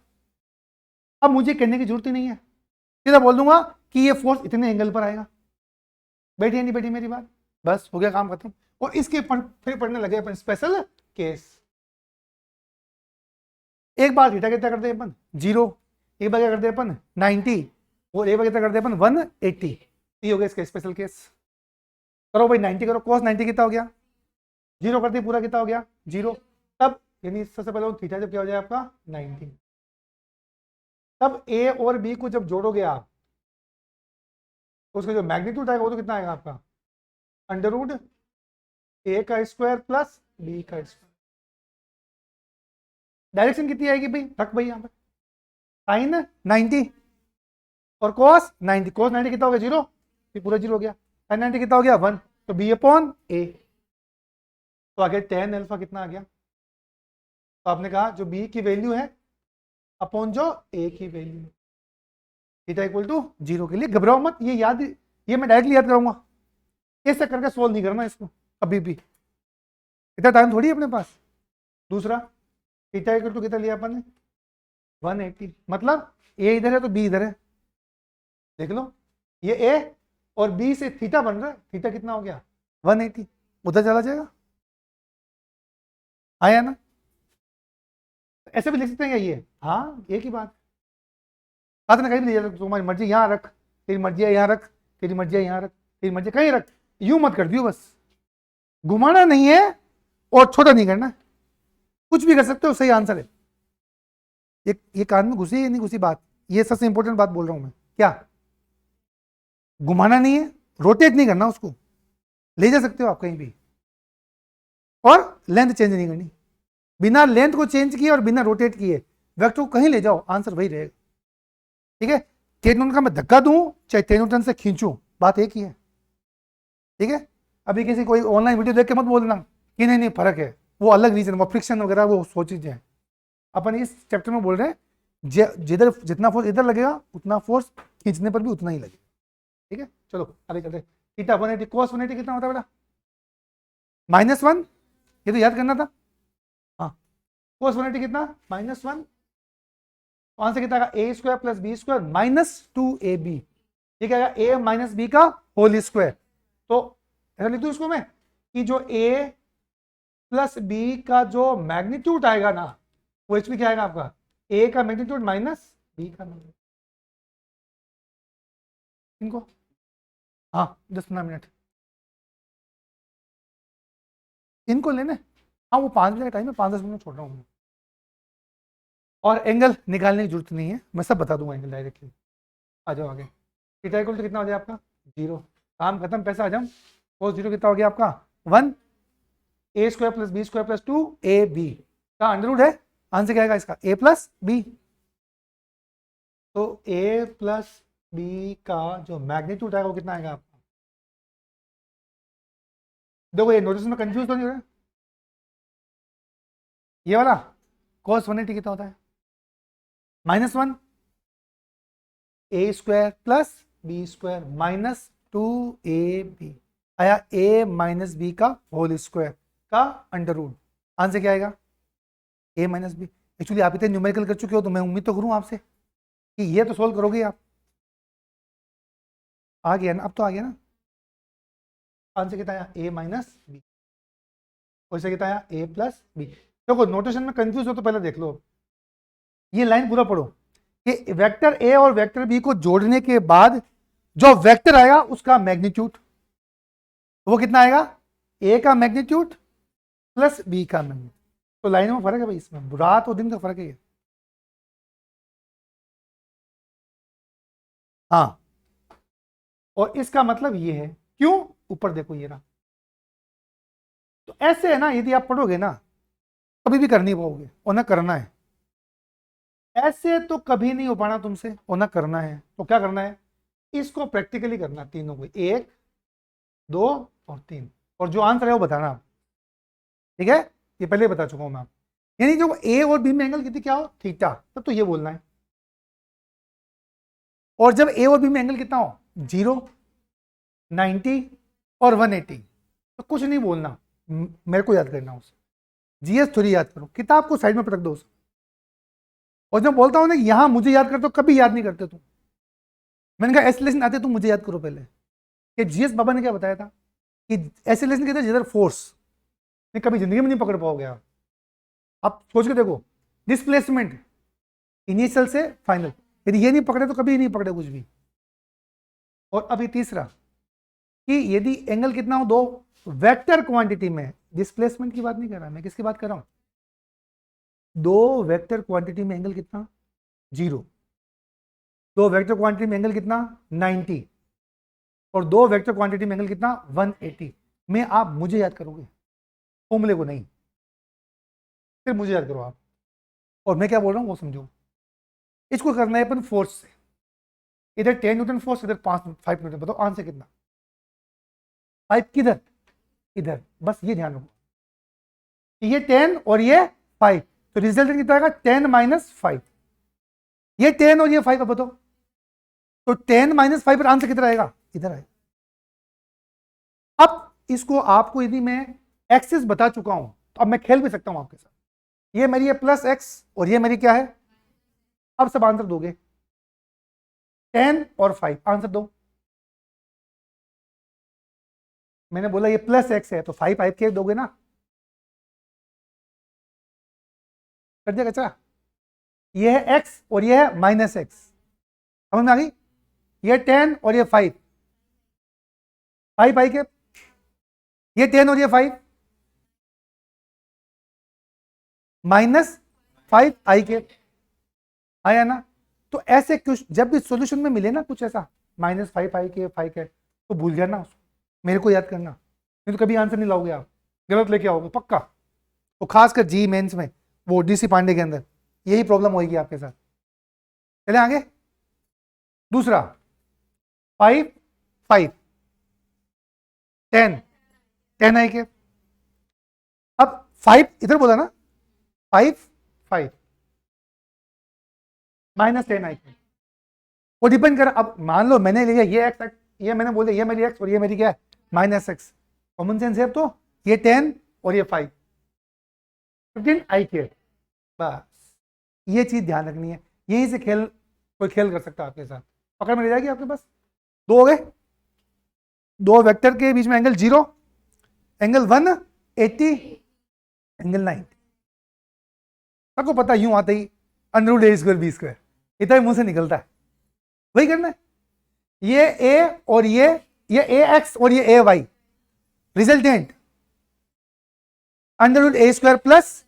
अब मुझे कहने की जरूरत ही नहीं है, सीधा बोल दूंगा कि ये फोर्स इतने एंगल पर आएगा, बैठी नहीं बैठी मेरी बात, बस हो गया काम खत्म। और इसके फिर पढ़ने लगे अपन स्पेशल केस, एक बार थीटा कितना करते अपन 0, एक बार क्या करते अपन 90, और एक बार कितना करते अपन 180, ये हो गया इसका स्पेशल केस। करो भाई 90 करो, cos 90 कितना हो गया 0 करते पूरा कितना हो गया 0, तब यानी सबसे पहले थीटा जब क्या हो जाए आपका 90, तब a और b को जब जोड़ोगे आप तो उसका जो मैग्नीट्यूड आएगा वो तो कितना आएगा आपका अंडर रूट a का स्क्वायर प्लस b का स्क्वायर। डायरेक्शन कितनी आएगी भाई, रख भाई यहाँ पे साइन 90 और cos 90, cos 90 कितना हो गया 0, ये पूरा 0 हो गया, sin 90 कितना हो गया 1, तो b अपॉन a, तो आगे tan अल्फा कितना आ गया, तो आपने कहा जो b की वैल्यू है अपॉन जो a की वैल्यू है, थीटा इक्वल टू 0 के लिए घबराओ मत, ये याद, ये मैं डायरेक्टली याद कराऊंगा, ऐसे करके सोल्व नहीं करना इसको कभी भी, इतना टाइम थोड़ी है अपने पास। दूसरा थीटा इक्वल टू कितना लिया अपन ने 180, मतलब a इधर है तो b इधर है, देख लो ये a और b से थीटा बन रहा है, थीटा कितना हो गया 180, उधर चला जाएगा, आया ना, ऐसे भी लिख सकते हैं क्या ये, हाँ एक ही बात, साथ में कहीं भी लिया, तुम्हारी मर्जी यहाँ रख, तेरी मर्जी है यहाँ रख, तेरी मर्जी है यहाँ रख, तेरी मर्जी कहीं रख, यूं मत कर दियो, बस घुमाना नहीं है और छोटा नहीं करना, कुछ भी कर सकते हो, सही आंसर है। ये कान में घुसी या नहीं घुसी बात, ये सबसे इंपॉर्टेंट बात बोल रहा हूं मैं। क्या घुमाना नहीं है, रोटेट नहीं करना उसको, ले जा सकते हो आप कहीं भी, और लेंथ चेंज नहीं करनी। बिना लेंथ को चेंज किए और बिना रोटेट किए वेक्टर को कहीं ले जाओ, आंसर वही रहेगा। ठीक है, 10 न्यूटन का मैं धक्का दूं चाहे 10 न्यूटन से खींचूं, बात एक ही है। ठीक है, अभी किसी कोई ऑनलाइन वीडियो देख के मत बोलना कि नहीं नहीं फर्क है, वो अलग रीजन, वो फ्रिक्शन वगैरह वो सो चीजें हैं। अपन इस चैप्टर में बोल रहे हैं जिधर जितना फोर्स इधर लगेगा उतना फोर्स खींचने पर भी उतना ही लगेगा। ठीक है, चलो आगे चलते हैं। थीटा 180 cos 180 कितना होता है बेटा? -1, ये तो याद करना था। हाँ, cos 180 कितना? -1। आंसर कितना आएगा? a square plus B square -2ab। ये क्या आएगा? a माइनस बी का होल स्क्वायर। तो ऐसा लिख दूं इसको मैं कि जो a प्लस बी का जो मैग्नीट्यूड आएगा ना, वो इसमें क्या आएगा आपका? a का मैग्नीट्यूड माइनस बी का मैग्नीट्यूड। इनको हाँ 10-15 मिनट इनको लेने। हाँ वो 5 बजे का टाइम है, 5-10 मिनट छोड़ रहा हूँ। और एंगल निकालने की जरूरत नहीं है, मैं सब बता दूंगा एंगल डायरेक्टली। आ जाओ आगे। थीटा इक्वल टू कितना हो जाए आपका? 0। काम खत्म, पैसा हजम। cos 0 कितना हो गया आपका? 1। a square plus B square plus 2ab का अंडर रूट है। आंसर क्या आएगा इसका? a plus B. तो a प्लस बी का जो मैग्नीट्यूड आएगा वो कितना आएगा आपका? देखो ये नोटिस में कंफ्यूज तो नहीं हो रहा है? ये वाला cos 180 कितना होता है? -1 a square plus B square -2ab आया a माइनस बी का होल स्क्वायर का अंडर रूट। आंसर क्या आएगा? a minus B. एक्चुअली आप इतने न्यूमेरिकल कर चुके हो तो मैं उम्मीद तो करूं आपसे कि ये तो सोल्व करोगे आप। आ गया ना, अब तो आ गया ना। आंसर कितना आया? a minus B. और इसे कितना आया? a plus B. देखो नोटेशन में कंफ्यूज हो तो पहले देख लो, ये लाइन पूरा पढ़ो कि वेक्टर ए और वेक्टर बी को जोड़ने के बाद जो वेक्टर आएगा उसका मैग्नीट्यूड वो कितना आएगा? ए का मैग्नीट्यूड प्लस बी का मैग्नीट्यूड। तो लाइन में फर्क है भाई, इसमें रात और दिन का फर्क है ये। हाँ, और इसका मतलब ये है, क्यों? ऊपर देखो ये रहा। तो ऐसे है ना, यदि आप पढ़ोगे ना कभी भी कर नहीं पाओगे, और ना करना है। ऐसे तो कभी नहीं हो पाना तुमसे, और ना करना है। तो क्या करना है? इसको प्रैक्टिकली करना, तीनों को, 1, 2 और 3, और जो आंसर है वो बताना आप। ठीक है, ये पहले बता चुका हूं मैं। यानी जो ए और बी में एंगल कितनी क्या हो? थीटा, तब तो ये बोलना है। और जब ए और बी में एंगल कितना हो? 0, 90 और 180, तो कुछ नहीं बोलना, मेरे को याद करना उसे। जीएस थोड़ी याद करो, किताब को साइड में पटक दो उसे। और जब बोलता हूं ना यहां मुझे याद करते हो, कभी याद नहीं करते तुम। मैंने कहा ऐसे लेसन आते तुम मुझे याद करो पहले, कि जीएस बाबा ने क्या बताया था कि ऐसे लेसन कहते हैं जिधर फोर्स नहीं कभी जिंदगी में नहीं पकड़ पाओगे आप सोच के देखो। डिस्प्लेसमेंट इनिशियल से फाइनल, यदि ये नहीं पकड़े तो कभी नहीं पकड़े कुछ भी। और अभी तीसरा कि यदि एंगल कितना हो? 2 वेक्टर क्वांटिटी में, डिस्प्लेसमेंट की बात नहीं कर रहा मैं, किसकी बात कर रहा हूं? 2 वेक्टर क्वांटिटी में एंगल कितना? 0। 2 वेक्टर क्वांटिटी में एंगल कितना? 90। और 2 वेक्टर क्वांटिटी में एंगल कितना? 180। में आप मुझे याद करोगे, फॉर्मूले को नहीं, सिर्फ मुझे याद करो आप। और मैं क्या बोल रहा हूं वो समझो। इसको करना है अपन फोर्स से, इधर 10 न्यूटन फोर्स, इधर 5 न्यूटन। बताओ आंसर कितना? 5 किधर? इधर। बस ये ध्यान रखो, ये 10 और ये 5, तो रिजल्ट कितना आएगा? 10 माइनस 5। ये 10 और ये 5, अब बताओ तो 10 माइनस 5 पर आंसर कितना आएगा? इधर आएगा। अब इसको आपको यदि मैं एक्सिस बता चुका हूं तो अब मैं खेल भी सकता हूं आपके साथ। ये मेरी है प्लस एक्स और ये मेरी क्या है? अब सब आंसर दोगे, 10 और 5, आंसर दो। मैंने बोला ये प्लस एक्स है तो 5 5 के दोगे ना? कर दिया कचरा। ये है एक्स और ये है माइनस एक्स, समझ में आ गई? ये 10 और ये 5, 5 5 के, ये 10 और ये 5, -5i आया ना। तो ऐसे क्वेश्चन जब भी सॉल्यूशन में मिले ना कुछ ऐसा -5i तो भूल जाना उसको, मेरे को याद करना, नहीं तो कभी आंसर नहीं लाओगे आप, गलत लेके आओगे पक्का। तो खासकर जी मेंस में वो डीसी पांडे के अंदर यही प्रॉब्लम होगी आपके साथ। चले आगे। दूसरा 5 5 10 अब 5 इधर बोला ना, 5 5 -10 वो डिपेंड कर। अब मान लो मैंने लिया ये एक्स, ये मैंने बोला ये मेरी एक्स और ये मेरी क्या है -x, कॉमन सेंस है। तो ये 10 और ये 5 15 बस, ये चीज ध्यान रखनी है। यहीं से खेल कोई खेल कर सकता है आपके साथ, पकड़ में जाएगी आपके पास। दो हो गए, दो वेक्टर के बीच में एंगल 0, एंगल 180, एंगल 90। सबको पता यूं आते ही √a²b², इतना ही मुंह से निकलता है, वही करना है। ये a और ये ax और ये ay, रिजल्टेंट √a² प्लस।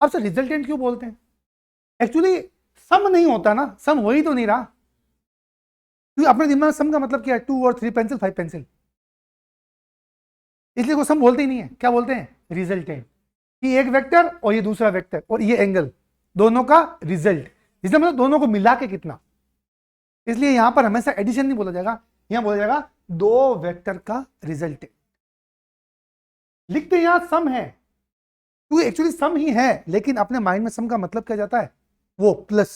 अब सर रिजल्टेंट क्यों बोलते हैं? एक्चुअली सम नहीं होता ना, सम हो ही तो नहीं रहा। क्योंकि अपने दिमाग में सम का मतलब क्या है? 2 और 3 पेंसिल 5 पेंसिल, इसलिए वो सम बोलते ही नहीं है। क्या बोलते हैं? रिजल्टेंट, कि एक वेक्टर और ये दूसरा वेक्टर और ये एंगल दोनों का रिजल्ट, इसलिए मतलब दोनों को मिला के कितना। इसलिए यहां पर हमेशा एडिशन नहीं बोला जाएगा, यहां बोला जाएगा दो वेक्टर का रिजल्ट। लिखते यहां सम है क्योंकि एक्चुअली सम ही है, लेकिन अपने माइंड में सम का मतलब क्या जाता है? वो प्लस,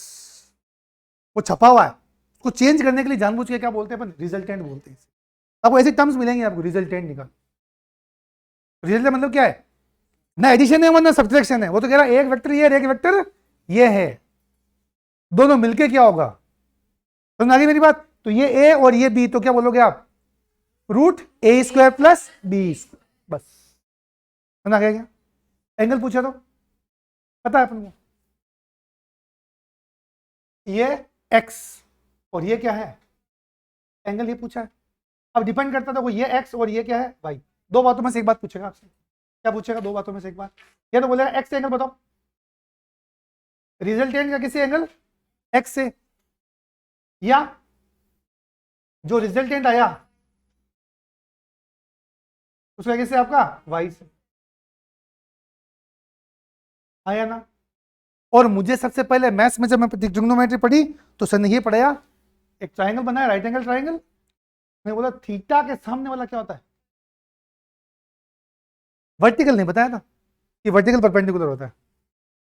वो छपा हुआ है, उसको चेंज करने के लिए जानबूझ के क्या बोलते हैं अपन? रिजल्टेंट बोलते हैं। आपको ऐसे टर्म्स मिलेंगे, आपको रिजल्टेंट निकाल। रिजल्टेंट मतलब क्या है? ना एडिशन है ना सब्ट्रैक्शन है। वो तो कह रहा है एक वेक्टर ये और एक वेक्टर ये है, दोनों मिलके क्या होगा? समझ आ गई मेरी बात? तो ये ए और ये बी, तो क्या बोलोगे आप? √a² प्लस b², बस। समझ आ गया क्या? एंगल पूछा तो पता है अपन को, ये x और ये क्या है? एंगल ये पूछा है। अब डिपेंड करता था वो ये x और ये क्या है? y। दो बातों में से एक बात पूछेगा आपसे। क्या पूछेगा? दो बातों में से एक बात। ये तो बोलेगा x एंगल बताओ, रिजल्टेंट का किसी एंगल x से, या जो रिजल्टेंट आया उसका किससे? आपका y से। आया ना? और मुझे सबसे पहले मैथ्स में जब मैं ट्रिग्नोमेट्री पढ़ी तो सर ने ये पढ़ाया, एक ट्राइंगल बनाया, राइट एंगल ट्राइंगल। मैं बोला थीटा के सामने वाला क्या होता है? वर्टिकल नहीं बताया था कि वर्टिकल परपेंडिकुलर होता है,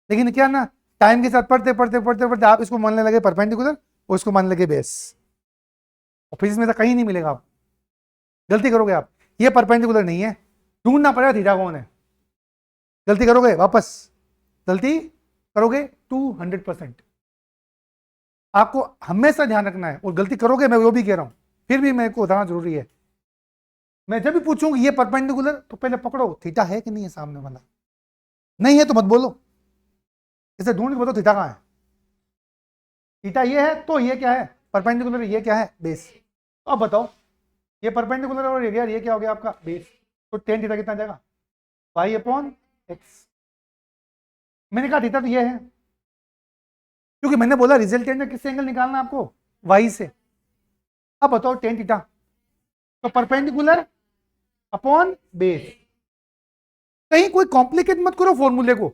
लेकिन क्या ना टाइम के साथ पढ़ते पढ़ते पढ़ते पढ़ते आप इसको मानने लगे परपेंडिकुलर और इसको मानने लगे बेस। और फिजिक्स में तो कहीं नहीं मिलेगा, आप गलती करोगे आप। ये परपेंडिकुलर नहीं है, ढूंढना पड़ेगा थीटा कौन है। गलती करोगे वापस, गलती करोगे 200%। आपको हमेशा ध्यान रखना है, और गलती करोगे, मैं वो भी कह रहा हूं, फिर भी मेरे को बताना जरूरी है। मैं जब भी पूछूंगा ये परपेंडिकुलर, तो पहले पकड़ो थीटा है कि नहीं है सामने वाला। नहीं है तो मत बोलो, इसे ढूंढ के बताओ थीटा कहां है। थीटा ये है तो ये क्या है? परपेंडिकुलर। ये क्या है? बेस। तो अब बताओ, ये परपेंडिकुलर और ये क्या हो गया आपका? बेस। तो tan थीटा कितना जाएगा? y/x। मैंने कहा थीटा तो ये है, क्योंकि मैंने बोला रिजल्टेंट में किससे एंगल निकालना है आपको? y से। अब बताओ tan थीटा, तो परपेंडिकुलर अपॉन बेस। कहीं कोई कॉम्प्लिकेट मत करो फॉर्मूले को,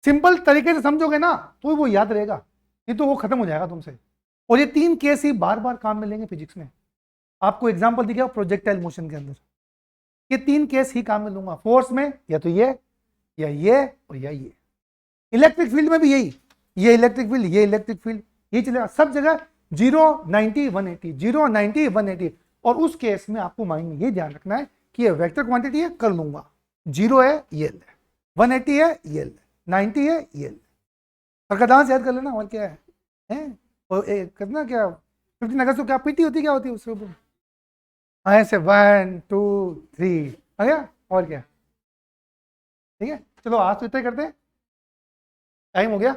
सिंपल तरीके से समझोगे ना तो वो याद रहेगा, नहीं तो वो खत्म हो जाएगा तुमसे। और ये 3 केस ही बार बार काम में लेंगे फिजिक्स में। आपको एग्जांपल दिखाओ प्रोजेक्टाइल मोशन के अंदर, ये 3 केस ही काम में लूंगा। फोर्स में या तो ये, या ये, और या ये। इलेक्ट्रिक फील्ड में भी यही, ये इलेक्ट्रिक फील्ड, ये इलेक्ट्रिक फील्ड, ये चलेगा सब जगह 0 90 180, 0 90 180। और उस केस में आपको माइंड में ये ध्यान रखना है कि ये वेक्टर क्वांटिटी है, कर लूंगा। 0 है ये ले, 180 है ये ले, 90 है ये ले। सरकदान से याद कर लेना, और क्या है? और करना क्या 15 अगस्त को क्या पीटी होती, क्या होती है उसके ऊपर? ऐसे 1 2 3 आ गया, और क्या? ठीक है, चलो आज तो इतना ही करते हैं, टाइम हो गया।